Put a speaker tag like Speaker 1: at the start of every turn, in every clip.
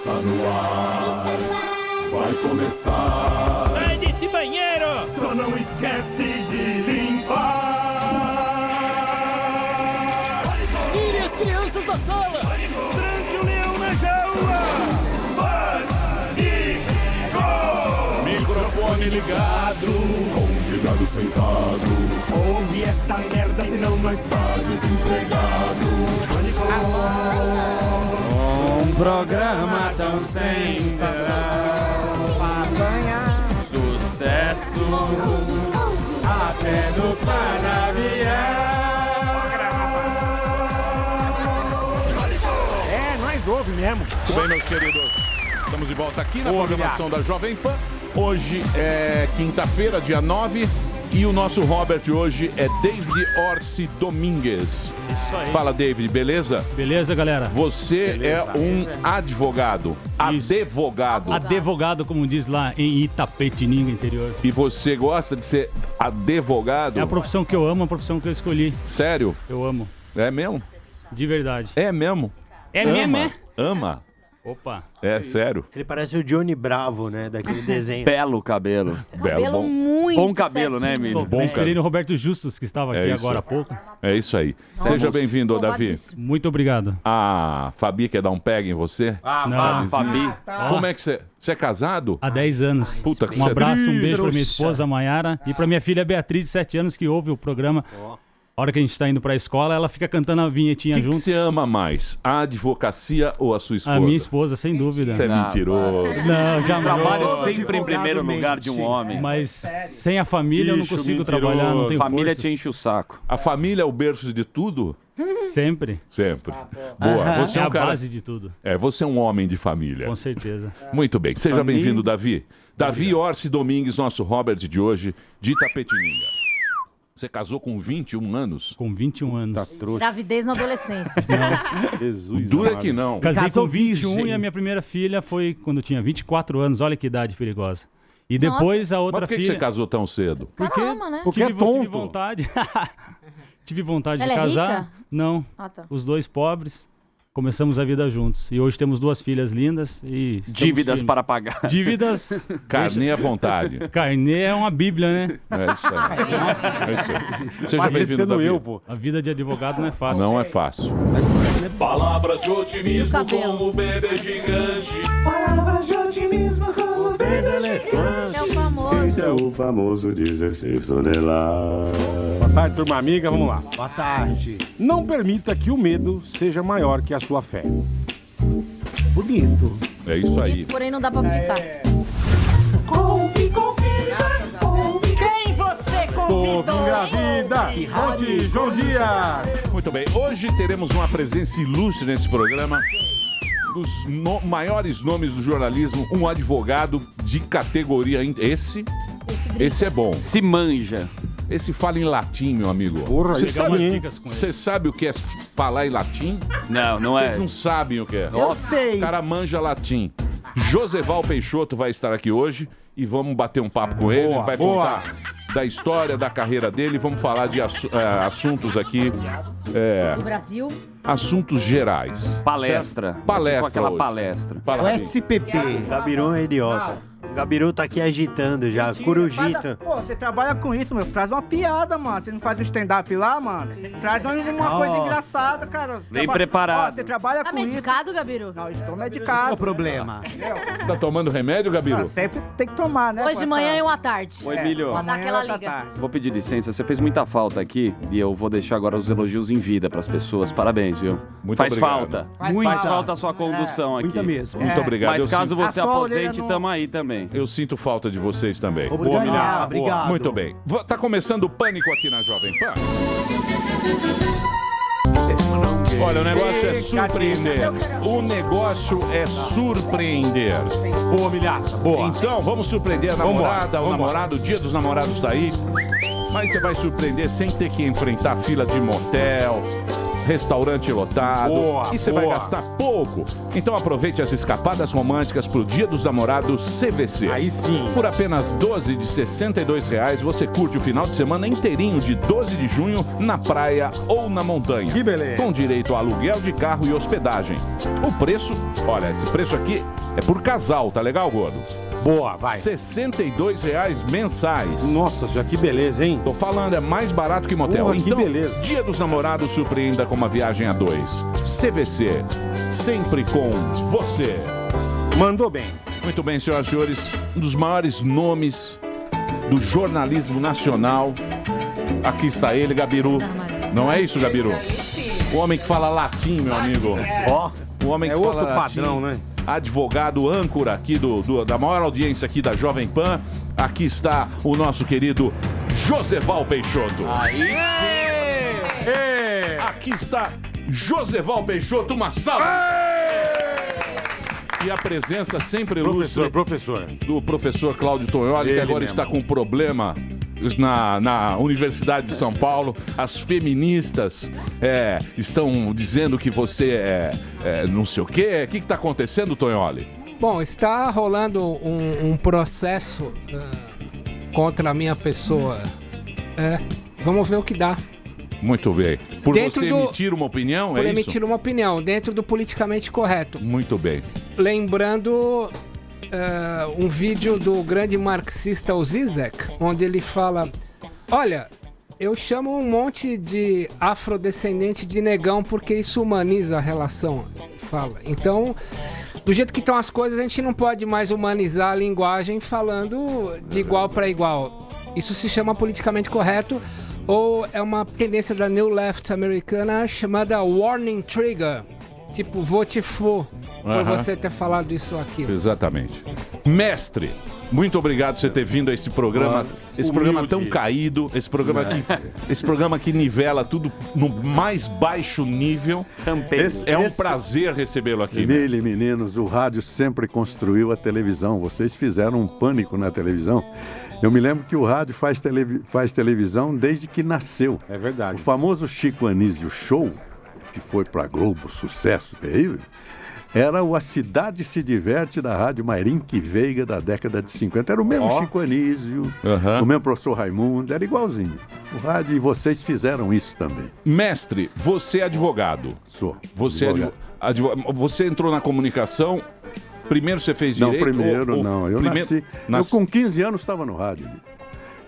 Speaker 1: Está no ar, vai começar.
Speaker 2: Sai desse banheiro!
Speaker 1: Só não esquece de limpar.
Speaker 2: Tire as crianças da sala!
Speaker 1: Tranque o leão na jaula. Pânico!
Speaker 3: Microfone ligado,
Speaker 1: Convidado sentado. Ouve essa merda, senão não está desempregado. Pânico!
Speaker 3: um programa tão sensacional, sucesso até no
Speaker 4: É, nós ouve mesmo.
Speaker 3: Muito bem, meus queridos. Estamos de volta aqui na programação da Jovem Pan. Hoje é quinta-feira, dia 9. E o nosso Robert hoje é David Orsi Domingues.
Speaker 5: Isso aí.
Speaker 3: Fala, David, beleza?
Speaker 5: Beleza, galera?
Speaker 3: Você é um advogado. Advogado.
Speaker 5: Advogado, como diz lá em Itapetininga, interior.
Speaker 3: E você gosta de ser advogado?
Speaker 5: É a profissão que eu amo, a profissão que eu escolhi.
Speaker 3: Sério?
Speaker 5: Eu amo.
Speaker 3: É mesmo?
Speaker 5: De verdade.
Speaker 3: É mesmo?
Speaker 5: É mesmo, é?
Speaker 3: Ama.
Speaker 5: Opa.
Speaker 3: É sério?
Speaker 6: Ele parece o Johnny Bravo, né? Daquele desenho.
Speaker 7: Belo cabelo.
Speaker 3: Belo, bom.
Speaker 8: muito
Speaker 7: Bom cabelo, né,
Speaker 8: certinho.
Speaker 7: Emílio?
Speaker 3: Bom,
Speaker 5: Esperei no Roberto Justus, que estava aqui
Speaker 3: isso.
Speaker 5: agora há pouco.
Speaker 3: É isso aí. Seja bem-vindo, Davi.
Speaker 8: Escovadíssimo.
Speaker 5: Muito obrigado.
Speaker 3: A Fabi quer dar um peg em você?
Speaker 5: Não,
Speaker 3: Fabi.
Speaker 5: Ó,
Speaker 3: Como é que você é casado?
Speaker 5: há 10 anos.
Speaker 3: Puta que
Speaker 5: Um
Speaker 3: você-
Speaker 5: abraço, um beijo pra minha
Speaker 6: Trouxa.
Speaker 5: esposa, Maiara, e pra minha filha Beatriz, de 7 anos, que ouve o programa. A hora que a gente tá indo pra escola, ela fica cantando a vinhetinha
Speaker 3: O que
Speaker 5: junto.
Speaker 3: você ama mais? A advocacia ou a sua esposa?
Speaker 5: A minha esposa, sem dúvida.
Speaker 3: Você é mentiroso.
Speaker 5: Não, jamais.
Speaker 7: Trabalho sempre em primeiro lugar de um homem.
Speaker 5: Mas sem a família eu não
Speaker 3: Bicho
Speaker 5: consigo
Speaker 3: mentiroso.
Speaker 5: trabalhar, não tenho
Speaker 7: Família
Speaker 5: forças.
Speaker 7: te enche o saco.
Speaker 3: A família é o berço de tudo?
Speaker 5: Sempre.
Speaker 3: Sempre. Boa. Você
Speaker 5: É
Speaker 3: é
Speaker 5: a
Speaker 3: um cara...
Speaker 5: base de tudo,
Speaker 3: você é um homem de família.
Speaker 5: com certeza.
Speaker 3: Muito bem. Seja
Speaker 7: Família.
Speaker 3: bem-vindo, Davi. Davi Orsi Domingues, nosso Robert de hoje, de Itapetininga. Você casou com 21 anos?
Speaker 5: Com 21 anos.
Speaker 8: Gravidez na adolescência.
Speaker 7: Jesus.
Speaker 3: Dura que não.
Speaker 5: Casei
Speaker 6: Casou
Speaker 5: com 21
Speaker 6: virgem.
Speaker 5: e a minha primeira filha foi quando eu tinha 24 anos. Olha que idade perigosa. E depois a
Speaker 3: Mas
Speaker 5: outra
Speaker 3: por que
Speaker 5: filha...
Speaker 3: você casou tão cedo?
Speaker 5: Porque
Speaker 8: Caramba, né?
Speaker 6: Porque é
Speaker 5: tive
Speaker 6: tonto.
Speaker 5: vontade. Tive vontade
Speaker 8: Ela
Speaker 5: de
Speaker 8: é
Speaker 5: casar.
Speaker 8: rica?
Speaker 5: Não.
Speaker 8: Ah, tá.
Speaker 5: Os dois pobres. Começamos a vida juntos. E hoje temos 2 filhas lindas e... estamos
Speaker 7: Dívidas
Speaker 5: firmes.
Speaker 7: para pagar.
Speaker 5: Dívidas...
Speaker 3: Carne à vontade.
Speaker 5: Carnê é uma bíblia, né?
Speaker 3: É isso aí. É isso aí. Seja bem-vindo, Davi.
Speaker 5: A vida de advogado não é fácil.
Speaker 3: Não é fácil.
Speaker 9: Palavras de otimismo
Speaker 8: Cabelo.
Speaker 9: com o bebê gigante.
Speaker 8: É o famoso.
Speaker 1: É o famoso 16 toneladas.
Speaker 4: Boa tarde, turma amiga. Vamos lá.
Speaker 6: Boa tarde.
Speaker 4: Não permita que o medo seja maior que a sua fé.
Speaker 6: Bonito.
Speaker 3: É isso aí.
Speaker 8: Porém não dá pra aplicar.
Speaker 2: Quem você
Speaker 4: Povo
Speaker 2: convidou?
Speaker 4: engravida. Onde João Dias.
Speaker 3: Muito bem. Hoje teremos uma presença ilustre nesse programa. Dos maiores nomes do jornalismo, um advogado de categoria. Esse é bom.
Speaker 7: Se manja.
Speaker 3: Esse fala em latim, meu amigo.
Speaker 4: Porra,
Speaker 3: Você
Speaker 4: legal,
Speaker 3: sabe,
Speaker 4: hein?
Speaker 5: dicas com ele.
Speaker 3: você sabe o que é falar em latim?
Speaker 7: Não, não
Speaker 3: Vocês
Speaker 7: é.
Speaker 3: não sabem o que é.
Speaker 6: Eu sei.
Speaker 3: O cara manja latim. Joseval Peixoto vai estar aqui hoje e vamos bater um papo com ele. Ele vai
Speaker 4: boa.
Speaker 3: contar da história, da carreira dele. Vamos falar de assuntos aqui,
Speaker 8: Do Brasil.
Speaker 3: assuntos gerais.
Speaker 7: Palestra.
Speaker 3: Palestra
Speaker 7: Tipo aquela
Speaker 3: hoje.
Speaker 7: palestra.
Speaker 3: Fala,
Speaker 6: O
Speaker 3: Rabin.
Speaker 6: SPP. Gabiru é idiota. O Gabiru tá aqui agitando já. Corujita.
Speaker 10: Pô, você trabalha com isso, meu. Traz uma piada, mano. Você não faz um stand-up lá, mano? Traz uma coisa engraçada, cara.
Speaker 7: Bem preparado.
Speaker 10: Ó, você trabalha
Speaker 8: Tá
Speaker 10: com isso.
Speaker 8: medicado, Gabiru?
Speaker 10: Não, estou
Speaker 6: Qual
Speaker 10: medicado.
Speaker 6: é o problema?
Speaker 3: Tá tomando remédio, Gabiru?
Speaker 10: Ah, sempre tem que tomar, né?
Speaker 8: Hoje de manhã e uma tarde.
Speaker 7: Ô, Emílio,
Speaker 8: Pra dar aquela
Speaker 10: outra
Speaker 8: liga.
Speaker 10: tarde.
Speaker 7: vou pedir licença. Você fez muita falta aqui e eu vou deixar agora os elogios em vida pras pessoas. Parabéns, viu?
Speaker 3: Muito
Speaker 7: Faz
Speaker 3: obrigado.
Speaker 7: falta.
Speaker 6: Muita.
Speaker 7: Faz falta a sua condução aqui.
Speaker 6: Muita mesmo.
Speaker 3: Muito obrigado.
Speaker 7: Mas
Speaker 3: Eu
Speaker 7: caso
Speaker 3: sinto-
Speaker 7: você
Speaker 10: A sua
Speaker 7: aposente,
Speaker 10: orelha não-
Speaker 7: tamo aí também.
Speaker 3: Eu sinto falta de vocês também.
Speaker 6: Obrigado. Obrigado.
Speaker 3: Muito bem. Tá começando o Pânico aqui na Jovem Pan. Olha, o negócio é surpreender. O negócio é surpreender.
Speaker 4: Boa, milhaça. Boa.
Speaker 3: Então, vamos surpreender a namorada, o namorado, o dia dos namorados tá aí. Mas você vai surpreender sem ter que enfrentar fila de motel, restaurante lotado.
Speaker 4: Boa,
Speaker 3: e você vai
Speaker 4: boa.
Speaker 3: gastar pouco. Então aproveite as escapadas românticas pro Dia dos Namorados CVC.
Speaker 4: Aí sim.
Speaker 3: Por apenas 12 de R$ 62,00, você curte o final de semana inteirinho de 12 de junho na praia ou na montanha.
Speaker 4: Que beleza.
Speaker 3: Com direito a aluguel de carro e hospedagem. O preço, olha, esse preço aqui é por casal, tá legal, Gordo?
Speaker 4: Boa, vai.
Speaker 3: R$ 62,00 mensais.
Speaker 4: Nossa senhora, que beleza, hein?
Speaker 3: Tô falando, é mais barato que motel.
Speaker 4: Porra, que
Speaker 3: Então,
Speaker 4: beleza.
Speaker 3: Dia dos Namorados surpreenda com uma viagem a dois. CVC, sempre com você.
Speaker 4: Mandou bem.
Speaker 3: Muito bem, senhoras e senhores, um dos maiores nomes do jornalismo nacional. Aqui está ele, Gabiru. Não é isso, Gabiru? O homem que fala latim, meu amigo.
Speaker 6: Ó,
Speaker 3: O homem que
Speaker 4: É
Speaker 3: fala
Speaker 4: outro
Speaker 3: latim.
Speaker 4: padrão, né?
Speaker 3: Advogado âncora aqui da maior audiência aqui da Jovem Pan. Aqui está o nosso querido Joseval Peixoto. Aqui está Joseval Peixoto, uma salva. E a presença sempre ilustre
Speaker 4: Professor.
Speaker 3: do professor Cláudio Tonholi, que
Speaker 4: Ele
Speaker 3: agora
Speaker 4: mesmo.
Speaker 3: está com um problema na Universidade de São Paulo. As feministas estão dizendo que você é não sei o quê. O que está acontecendo, Tonholi?
Speaker 10: Bom, está rolando um processo contra a minha pessoa. Vamos ver o que dá.
Speaker 3: Muito bem. Por
Speaker 10: Dentro
Speaker 3: você
Speaker 10: do-
Speaker 3: emitir uma opinião,
Speaker 10: Por
Speaker 3: é
Speaker 10: emitir
Speaker 3: isso?
Speaker 10: uma opinião, dentro do politicamente correto.
Speaker 3: Muito bem.
Speaker 10: Lembrando um vídeo do grande marxista o Zizek, onde ele fala: olha, eu chamo um monte de afrodescendente de negão porque isso humaniza a relação. Ele fala. Então, do jeito que estão as coisas, a gente não pode mais humanizar a linguagem falando de igual para igual. Isso se chama politicamente correto, ou é uma tendência da New Left americana chamada Warning Trigger. Tipo, vou te for por
Speaker 3: Aham.
Speaker 10: você ter falado isso aqui.
Speaker 3: Exatamente. Mestre, muito obrigado por você ter vindo a esse programa, programa tão caído, esse programa que nivela tudo no mais baixo nível. É um prazer recebê-lo aqui.
Speaker 1: Emília e meninos, o rádio sempre construiu a televisão. Vocês fizeram um pânico na televisão. Eu me lembro que o rádio faz televisão desde que nasceu.
Speaker 4: É verdade.
Speaker 1: O famoso Chico Anísio Show, que foi para Globo, sucesso terrível, era o A Cidade Se Diverte da Rádio Mairink Veiga da década de 50. Era o mesmo Chico Anísio, o mesmo professor Raimundo, era igualzinho. O rádio, e vocês fizeram isso também.
Speaker 3: Mestre, você é advogado.
Speaker 1: Sou.
Speaker 3: Você, você entrou na comunicação. Primeiro você fez
Speaker 1: Não,
Speaker 3: direito?
Speaker 1: não. Eu nasci. Eu com 15 anos estava no rádio.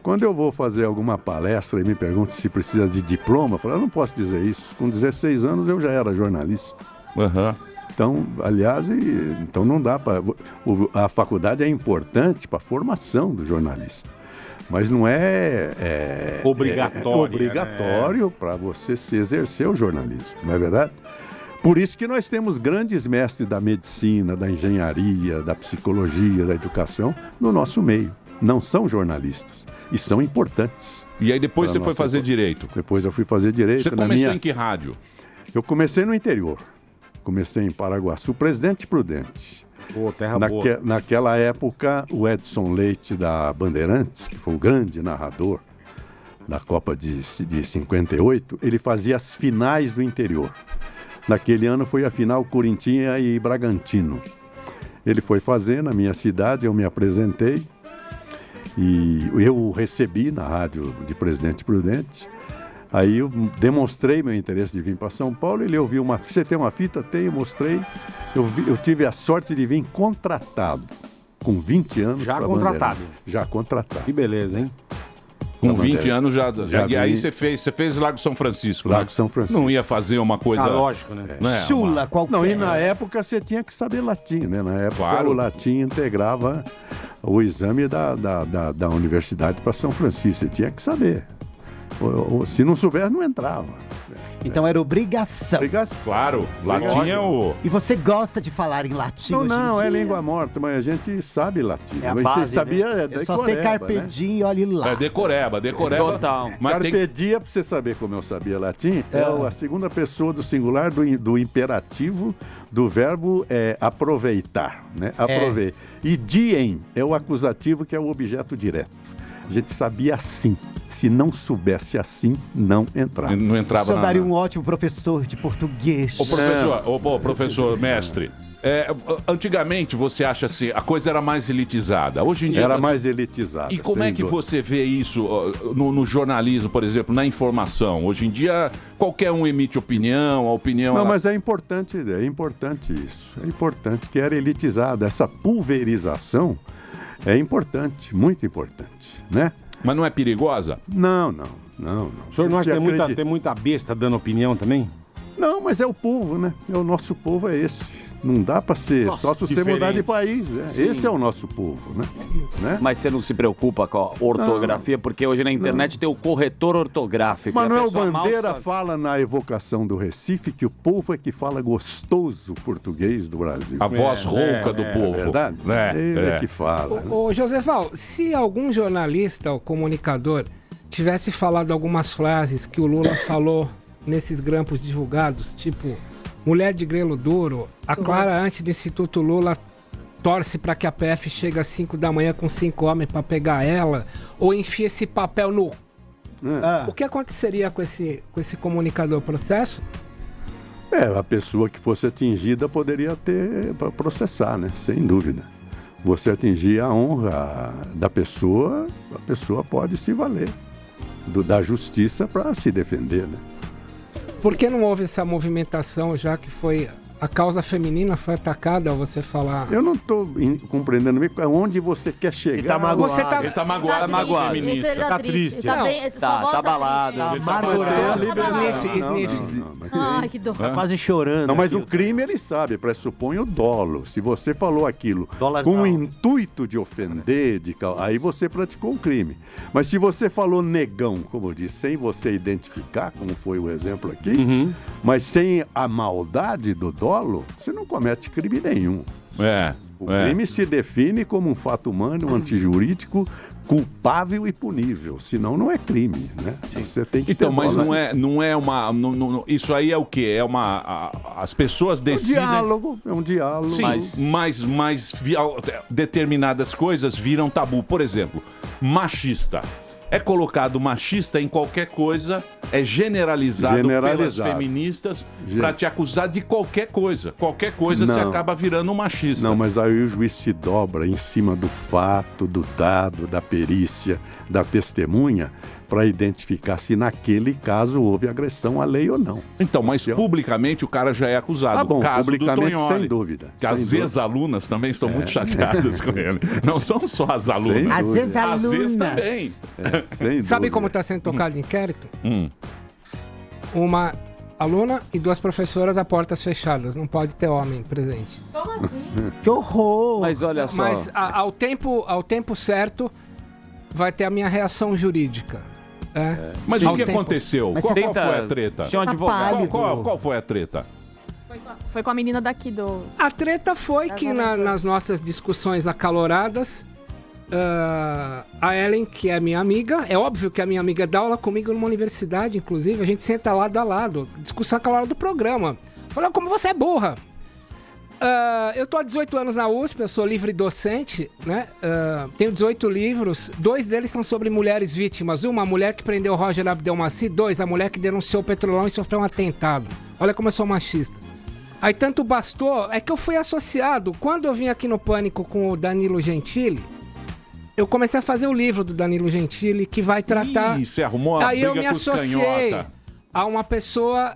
Speaker 1: Quando eu vou fazer alguma palestra e me perguntam se precisa de diploma, eu falo, eu não posso dizer isso. Com 16 anos eu já era jornalista. Então, aliás, então não dá para... A faculdade é importante para a formação do jornalista. Mas não é obrigatório para você se exercer o jornalismo, não é verdade? Por isso que nós temos grandes mestres da medicina, da engenharia, da psicologia, da educação no nosso meio. Não são jornalistas e são importantes.
Speaker 3: E aí depois você foi fazer direito?
Speaker 1: Depois eu fui fazer direito.
Speaker 3: Você começou em que rádio?
Speaker 1: Eu comecei no interior. Comecei em Paraguaçu, Presidente Prudente.
Speaker 4: Terra boa.
Speaker 1: Naquela época, o Edson Leite da Bandeirantes, que foi o grande narrador da Copa de 58, ele fazia as finais do interior. Naquele ano foi a final Corinthians e Bragantino. Ele foi fazer na minha cidade, eu me apresentei e eu o recebi na rádio de Presidente Prudente. Aí eu demonstrei meu interesse de vir para São Paulo, ele ouviu uma... Você tem uma fita? Tenho, mostrei. Eu tive a sorte de vir contratado, com 20 anos.
Speaker 4: Já
Speaker 1: pra
Speaker 4: contratado?
Speaker 1: Bandeirantes. Já contratado.
Speaker 4: Que beleza, hein?
Speaker 3: Com 20 anos já
Speaker 1: vi.
Speaker 3: aí você fez Lago São Francisco,
Speaker 1: Lago
Speaker 3: né?
Speaker 1: São Francisco.
Speaker 3: Não ia fazer uma coisa...
Speaker 4: lógico, né?
Speaker 1: Chula, qualquer. Não, e na época você tinha que saber latim, né? Na época o latim integrava o exame da universidade para São Francisco. Você tinha que saber. Se não soubesse, não entrava.
Speaker 11: Então era obrigação.
Speaker 3: Claro, latim é o...
Speaker 11: E você gosta de falar em latim hoje em
Speaker 1: Não, é
Speaker 11: dia?
Speaker 1: língua morta, mas a gente sabe latim.
Speaker 11: É a
Speaker 1: Mas
Speaker 11: base,
Speaker 1: você sabia,
Speaker 11: né? Eu só sei carpe diem e olhe lá.
Speaker 3: É decoreba.
Speaker 7: Total.
Speaker 3: Mas
Speaker 1: Carpe diem, pra você saber como eu sabia latim, é a segunda pessoa do singular do imperativo do verbo aproveitar, né? Aproveitar. E diem é o acusativo, que é o objeto direto. A gente sabia assim. Se não soubesse assim, não entrava.
Speaker 3: Não entrava
Speaker 11: O senhor daria um ótimo professor de português.
Speaker 3: Professor, mestre. Antigamente, você acha assim, a coisa era mais elitizada. Hoje em dia...
Speaker 1: Era mais elitizada.
Speaker 3: E como é que você vê isso no jornalismo, por exemplo, na informação? Hoje em dia, qualquer um emite opinião, a opinião...
Speaker 1: Não, mas é importante isso. É importante que era elitizada. Essa pulverização é importante, muito importante, né?
Speaker 3: Mas não é perigosa?
Speaker 1: Não.
Speaker 4: O senhor não acha que tem muita besta dando opinião também?
Speaker 1: Não, mas é o povo, né? O nosso povo é esse. Não dá pra ser, só se você mudar de país. Esse é o nosso povo, né?
Speaker 7: Mas você não se preocupa com a ortografia, porque hoje na internet tem o corretor ortográfico.
Speaker 1: Manuel Bandeira fala na evocação do Recife que o povo é que fala gostoso português do Brasil.
Speaker 3: A voz rouca do povo.
Speaker 1: É verdade? Ele é que fala.
Speaker 10: Ô, Joseval, se algum jornalista ou comunicador tivesse falado algumas frases que o Lula falou nesses grampos divulgados, tipo... Mulher de grelo duro, a Clara antes do Instituto Lula torce para que a PF chegue às 5 da manhã com 5 homens para pegar ela, ou enfia esse papel no... O que aconteceria com esse comunicador? Processo?
Speaker 1: A pessoa que fosse atingida poderia processar, né? Sem dúvida. Você atingir a honra da pessoa, a pessoa pode se valer da justiça para se defender, né?
Speaker 10: Por que não houve essa movimentação, já que foi a causa feminina foi atacada ao você falar?
Speaker 1: Eu não estou compreendendo bem onde você quer chegar.
Speaker 7: Ele tá magoado.
Speaker 3: Ele tá magoado.
Speaker 8: Feminista.
Speaker 7: Tá
Speaker 8: triste.
Speaker 7: Tá abalado.
Speaker 8: Ai, que dor.
Speaker 6: Tá quase chorando.
Speaker 1: Não, mas o crime ele sabe, pressupõe o dolo. Se você falou aquilo com o intuito de ofender, aí você praticou um crime. Mas se você falou negão, como eu disse, sem você identificar, como foi o exemplo aqui, mas sem a maldade do dolo, você não comete crime nenhum. O crime se define como um fato humano, antijurídico, culpável e punível. Senão não é crime, né? Você tem que
Speaker 3: então, mas não é uma... isso aí é o quê? As pessoas decidem...
Speaker 1: É um diálogo.
Speaker 3: Sim, mas determinadas coisas viram tabu. Por exemplo, machista. É colocado machista em qualquer coisa, é generalizado pelas feministas para te acusar de qualquer coisa. Qualquer coisa você acaba virando um machista.
Speaker 1: Não, mas aí o juiz se dobra em cima do fato, do dado, da perícia, da testemunha, para identificar se naquele caso houve agressão à lei ou não.
Speaker 3: Então, mas publicamente o cara já é acusado.
Speaker 1: Tá bom,
Speaker 3: caso
Speaker 1: publicamente,
Speaker 3: do Tonholi,
Speaker 1: sem dúvida.
Speaker 3: Que as ex-alunas também estão muito chateadas com ele. Não são só as alunas.
Speaker 11: As ex-alunas.
Speaker 3: As ex também.
Speaker 10: Sabe como está sendo tocado o inquérito? Uma aluna e 2 professoras a portas fechadas. Não pode ter homem presente.
Speaker 8: Como assim?
Speaker 11: Que horror!
Speaker 7: Mas olha só...
Speaker 10: Mas ao tempo certo vai ter a minha reação jurídica.
Speaker 3: Mas o que aconteceu? Qual foi a treta?
Speaker 7: Tinha um advogado.
Speaker 3: Qual foi a treta?
Speaker 12: Foi com a menina daqui do...
Speaker 10: A treta foi que nas nossas discussões acaloradas, a Ellen, que é minha amiga, é óbvio que a minha amiga dá aula comigo numa universidade, inclusive, a gente senta lado a lado, discussão acalorada do programa. Falou, como você é burra. Eu tô há 18 anos na USP, eu sou livre docente, né? Tenho 18 livros, 2 deles são sobre mulheres vítimas. Uma, a mulher que prendeu Roger Abdelmaci. 2, a mulher que denunciou o Petrolão e sofreu um atentado. Olha como eu sou machista. Aí tanto bastou, é que eu fui associado. Quando eu vim aqui no Pânico com o Danilo Gentili, eu comecei a fazer o livro do Danilo Gentili, que vai tratar...
Speaker 3: Ih, você arrumou a
Speaker 10: Aí
Speaker 3: briga
Speaker 10: eu me
Speaker 3: com os
Speaker 10: associei
Speaker 3: canhota.
Speaker 10: a uma pessoa...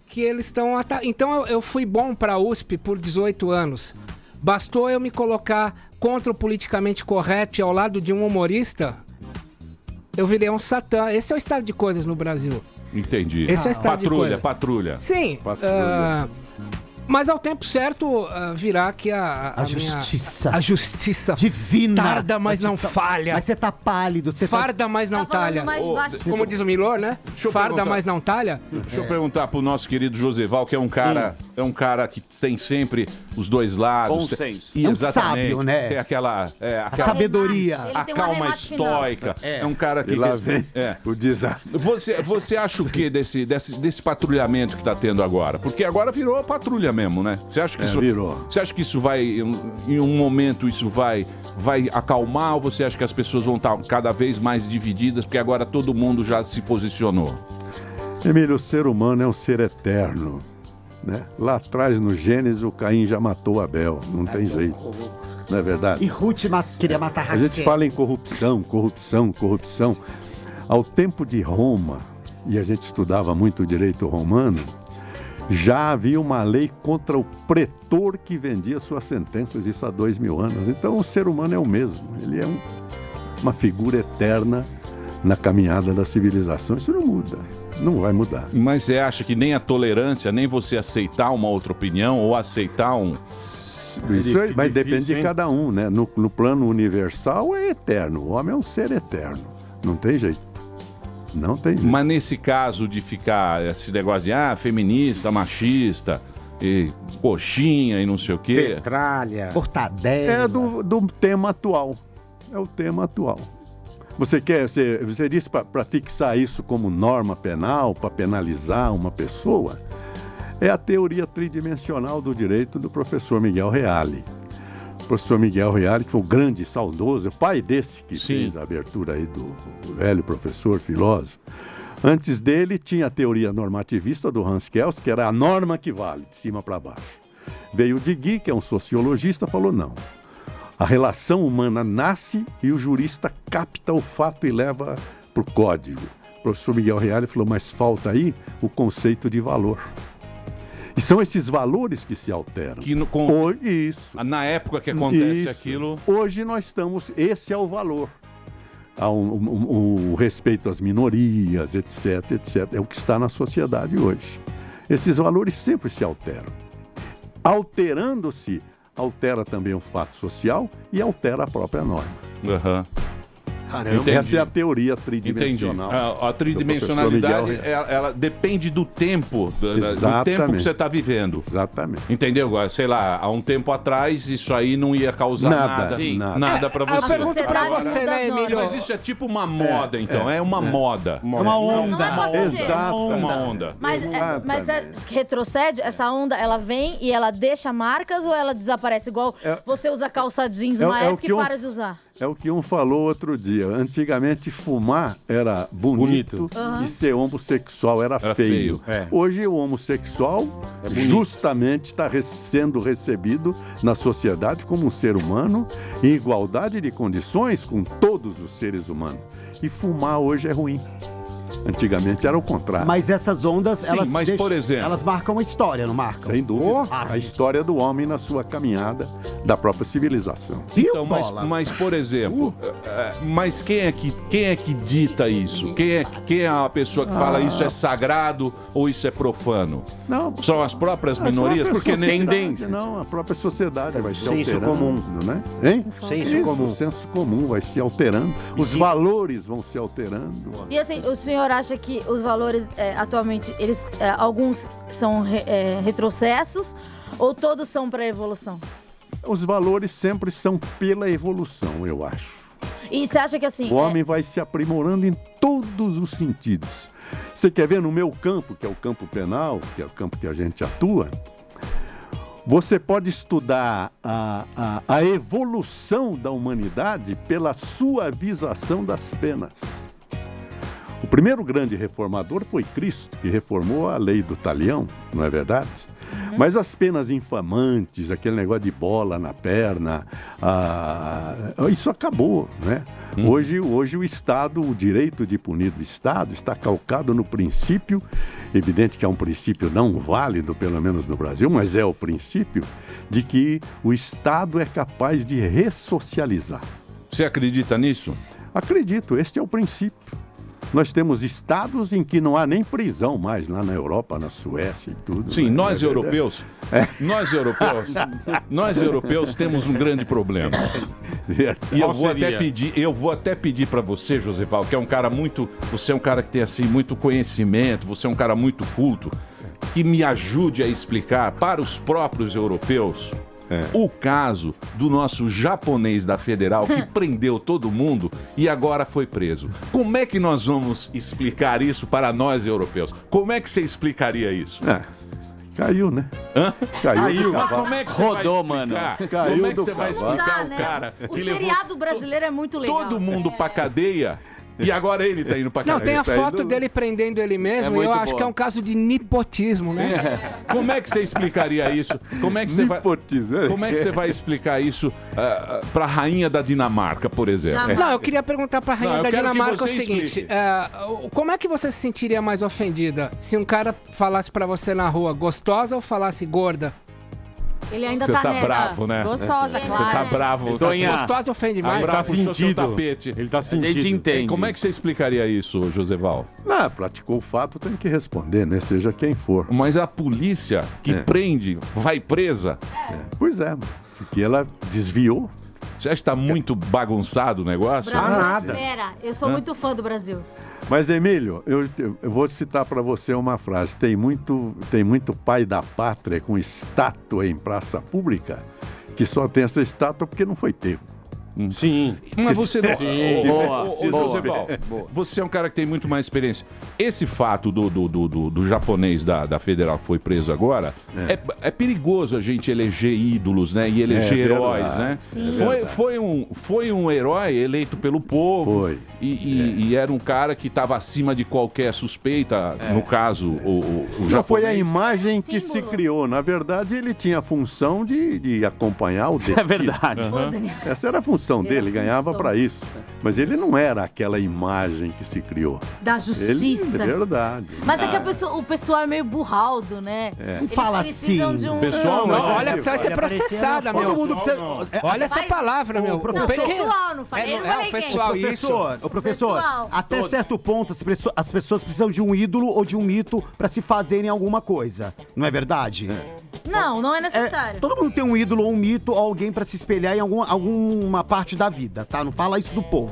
Speaker 10: que eles estão... Então eu fui bom para a USP por 18 anos. Bastou eu me colocar contra o politicamente correto e ao lado de um humorista, eu virei um satã. Esse é o estado de coisas no Brasil.
Speaker 3: Entendi.
Speaker 10: Esse é o estado de coisas.
Speaker 3: Patrulha.
Speaker 10: Sim. Mas ao tempo certo virá que a
Speaker 11: justiça.
Speaker 10: A justiça
Speaker 11: divina.
Speaker 10: Tarda, mas não falha.
Speaker 11: Mas você tá pálido.
Speaker 10: Farda, mas não talha. Como diz o Milor, né? Farda, mas não talha.
Speaker 3: Deixa eu perguntar pro nosso querido Joseval, que é um cara que tem sempre os dois lados.
Speaker 7: Bom senso.
Speaker 3: E exatamente.
Speaker 11: Sábio, né?
Speaker 3: Tem aquela
Speaker 11: sabedoria.
Speaker 3: A calma estoica. É um cara que...
Speaker 1: E lá vem o desastre.
Speaker 3: Você acha o que desse patrulhamento que tá tendo agora? Porque agora virou patrulhamento. mesmo, né? Você acha que
Speaker 1: virou.
Speaker 3: Você acha que isso vai, em um momento, isso vai acalmar ou você acha que as pessoas vão estar cada vez mais divididas porque agora todo mundo já se posicionou?
Speaker 1: Emílio, o ser humano é um ser eterno, né? Lá atrás, no Gênesis, o Caim já matou Abel, não tem jeito, não é verdade?
Speaker 11: E Ruth queria matar Raquel.
Speaker 1: A gente fala em corrupção. Ao tempo de Roma, e a gente estudava muito o direito romano, já havia uma lei contra o pretor que vendia suas sentenças, isso há 2000 anos. Então o ser humano é o mesmo, ele é uma figura eterna na caminhada da civilização. Isso não muda, não vai mudar.
Speaker 3: Mas você acha que nem a tolerância, nem você aceitar uma outra opinião ou aceitar um...
Speaker 1: Isso aí, mas depende de cada um, né? No plano universal é eterno, o homem é um ser eterno, não tem jeito. Não tem jeito.
Speaker 3: Mas nesse caso de ficar esse negócio de feminista, machista, e coxinha e não sei o quê.
Speaker 11: Petralha. Portadela.
Speaker 1: É do tema atual. É o tema atual. Você disse para fixar isso como norma penal, para penalizar uma pessoa, é a teoria tridimensional do direito do professor Miguel Reale. O professor Miguel Reale, que foi o grande saudoso, o pai desse que fez a abertura aí do velho professor filósofo. Antes dele tinha a teoria normativista do Hans Kelsen, que era a norma que vale, de cima para baixo. Veio o Digui, que é um sociologista, falou não. A relação humana nasce e o jurista capta o fato e leva para o código. O professor Miguel Reale falou, mas falta aí o conceito de valor. E são esses valores que se alteram. Isso.
Speaker 3: Na época que acontece
Speaker 1: isso.
Speaker 3: Aquilo...
Speaker 1: Hoje nós estamos... Esse é o valor. Há o respeito às minorias, etc, etc. É o que está na sociedade hoje. Esses valores sempre se alteram. Alterando-se, altera também o fato social e altera a própria norma.
Speaker 3: Caramba.
Speaker 1: Essa é a teoria tridimensional.
Speaker 3: Entendi. A tridimensionalidade, ela depende do tempo, do tempo que você está vivendo.
Speaker 1: Exatamente.
Speaker 3: Entendeu? Sei lá, há um tempo atrás, isso aí não ia causar nada para você.
Speaker 10: A sociedade muda, né, Emílio?
Speaker 3: Mas isso é tipo uma moda, então. É uma moda.
Speaker 11: Uma onda.
Speaker 1: Exato.
Speaker 3: Uma onda.
Speaker 8: Mas retrocede, essa onda, ela vem e ela deixa marcas ou ela desaparece? Igual você usa calça jeans uma época e para de usar.
Speaker 1: É o que um falou outro dia. Antigamente, fumar era bonito. E ser homossexual era feio. Hoje, o homossexual justamente está sendo recebido na sociedade como um ser humano em igualdade de condições com todos os seres humanos. E fumar hoje é ruim. Antigamente era o contrário.
Speaker 11: Mas essas ondas,
Speaker 3: por exemplo,
Speaker 11: elas marcam a história, não marcam?
Speaker 1: Sem dúvida. A história do homem na sua caminhada da própria civilização.
Speaker 3: Então, mas por exemplo, mas quem é que dita isso? Quem é a pessoa que fala isso é sagrado ou isso é profano?
Speaker 1: Não.
Speaker 3: São as próprias minorias? Porque
Speaker 1: tendência. Não, a própria sociedade vai se alterando.
Speaker 6: Senso comum.
Speaker 1: Né? Hein?
Speaker 6: Senso comum.
Speaker 1: O senso comum vai se alterando. Os valores vão se alterando.
Speaker 8: E assim, o senhor acha que os valores atualmente, alguns são retrocessos ou todos são para a evolução?
Speaker 1: Os valores sempre são pela evolução, eu acho.
Speaker 8: E você acha que assim...
Speaker 1: O homem vai se aprimorando em todos os sentidos. Você quer ver no meu campo, que é o campo penal, que é o campo que a gente atua, você pode estudar a evolução da humanidade pela suavização das penas. O primeiro grande reformador foi Cristo, que reformou a lei do talião, não é verdade? Mas as penas infamantes, aquele negócio de bola na perna, isso acabou, né? Hoje o Estado, o direito de punir do Estado está calcado no princípio, evidente que é um princípio não válido, pelo menos no Brasil, mas é o princípio de que o Estado é capaz de ressocializar.
Speaker 3: Você acredita nisso?
Speaker 1: Acredito, este é o princípio. Nós temos estados em que não há nem prisão mais, lá na Europa, na Suécia e tudo.
Speaker 3: Sim, nós europeus temos um grande problema. E eu vou até pedir para você, Josival, que é um cara você é um cara que tem assim muito conhecimento, você é um cara muito culto, que me ajude a explicar para os próprios europeus o caso do nosso japonês da Federal que prendeu todo mundo e agora foi preso. Como é que nós vamos explicar isso para nós europeus? Como é que você explicaria isso?
Speaker 1: Caiu, né?
Speaker 3: Hã?
Speaker 1: Caiu.
Speaker 3: Mas como é que você
Speaker 7: Rodou,
Speaker 3: vai explicar?
Speaker 7: mano.
Speaker 1: Caiu
Speaker 3: Como é que
Speaker 1: do
Speaker 3: você vai
Speaker 1: cavalo.
Speaker 3: explicar
Speaker 8: Dá,
Speaker 3: o
Speaker 8: né?
Speaker 3: cara
Speaker 8: O
Speaker 3: que levou
Speaker 8: seriado brasileiro é muito legal.
Speaker 3: todo mundo pra cadeia e agora ele tá indo pra
Speaker 10: Não,
Speaker 3: cadeia?
Speaker 10: tem a foto dele prendendo ele mesmo e eu
Speaker 7: muito
Speaker 10: acho
Speaker 7: boa.
Speaker 10: que é um caso de nepotismo, né?
Speaker 3: Como é que você explicaria isso? Como é que você vai...
Speaker 1: Nepotismo.
Speaker 3: Como é que você vai explicar isso pra rainha da Dinamarca, por exemplo?
Speaker 8: Jamais.
Speaker 10: Não, eu queria perguntar pra rainha
Speaker 3: Não, eu
Speaker 10: da
Speaker 3: quero que
Speaker 10: Dinamarca o
Speaker 3: você
Speaker 10: seguinte:
Speaker 3: explique.
Speaker 10: como é que você se sentiria mais ofendida? Se um cara falasse pra você na rua gostosa ou falasse gorda?
Speaker 8: Ele ainda
Speaker 3: Você
Speaker 8: tá
Speaker 3: tá
Speaker 8: nessa.
Speaker 3: bravo, né?
Speaker 12: Gostosa,
Speaker 3: Você
Speaker 12: claro.
Speaker 3: tá bravo.
Speaker 7: Tonha.
Speaker 10: Gostosa ofende mais?
Speaker 3: Aí
Speaker 4: Tá
Speaker 3: puxou teu
Speaker 4: sentido.
Speaker 3: tapete.
Speaker 4: Ele tá
Speaker 7: A gente
Speaker 4: sentido.
Speaker 7: entende.
Speaker 3: Como é que você explicaria isso, Joseval?
Speaker 1: Não, praticou o fato, tem que responder, né? Seja quem for.
Speaker 3: Mas a polícia que prende, vai presa.
Speaker 1: Pois é, porque ela desviou.
Speaker 3: Você acha que tá muito bagunçado o negócio?
Speaker 8: Brasil,
Speaker 4: nada.
Speaker 8: espera. Eu sou muito fã do Brasil.
Speaker 1: Mas, Emílio, eu vou citar para você uma frase. Tem muito pai da pátria com estátua em praça pública que só tem essa estátua porque não foi pego.
Speaker 4: Sim.
Speaker 3: Mas você não.
Speaker 7: Boa, boa.
Speaker 3: Joseval, você é um cara que tem muito mais experiência. Esse fato do japonês da Federal que foi preso agora, é perigoso a gente eleger ídolos, né? E eleger heróis,
Speaker 1: verdade.
Speaker 3: né?
Speaker 8: Sim.
Speaker 3: Foi um herói eleito pelo povo.
Speaker 1: Foi.
Speaker 3: E era um cara que estava acima de qualquer suspeita, no caso, o
Speaker 1: Já
Speaker 3: japonês.
Speaker 1: foi a imagem que se
Speaker 8: Símbolo.
Speaker 1: criou. Na verdade, ele tinha a função de acompanhar o detido.
Speaker 7: É verdade.
Speaker 8: Ô, Daniel.
Speaker 1: Essa era a função dele, ganhava
Speaker 8: função.
Speaker 1: para isso. Mas ele não era aquela imagem que se criou.
Speaker 8: Da
Speaker 1: Ele,
Speaker 8: justiça.
Speaker 1: é verdade.
Speaker 8: Mas é que o pessoal é meio burraldo, né? Eles
Speaker 11: Fala
Speaker 8: precisam
Speaker 11: assim.
Speaker 8: de um...
Speaker 3: Pessoal, não.
Speaker 10: Olha que você vai ser processada, meu.
Speaker 11: Todo mundo precisa...
Speaker 10: Olha essa palavra, meu.
Speaker 8: Não, pessoal, não falei. Eu não falei
Speaker 10: o
Speaker 8: quem.
Speaker 10: pessoal, isso.
Speaker 11: Ô, professor,
Speaker 8: Pessoal.
Speaker 11: até certo ponto as pessoas precisam de um ídolo ou de um mito pra se fazerem alguma coisa. Não é verdade?
Speaker 8: Não, não é necessário.
Speaker 11: Todo mundo tem um ídolo ou um mito ou alguém pra se espelhar em alguma parte da vida, tá? Não fala isso do povo.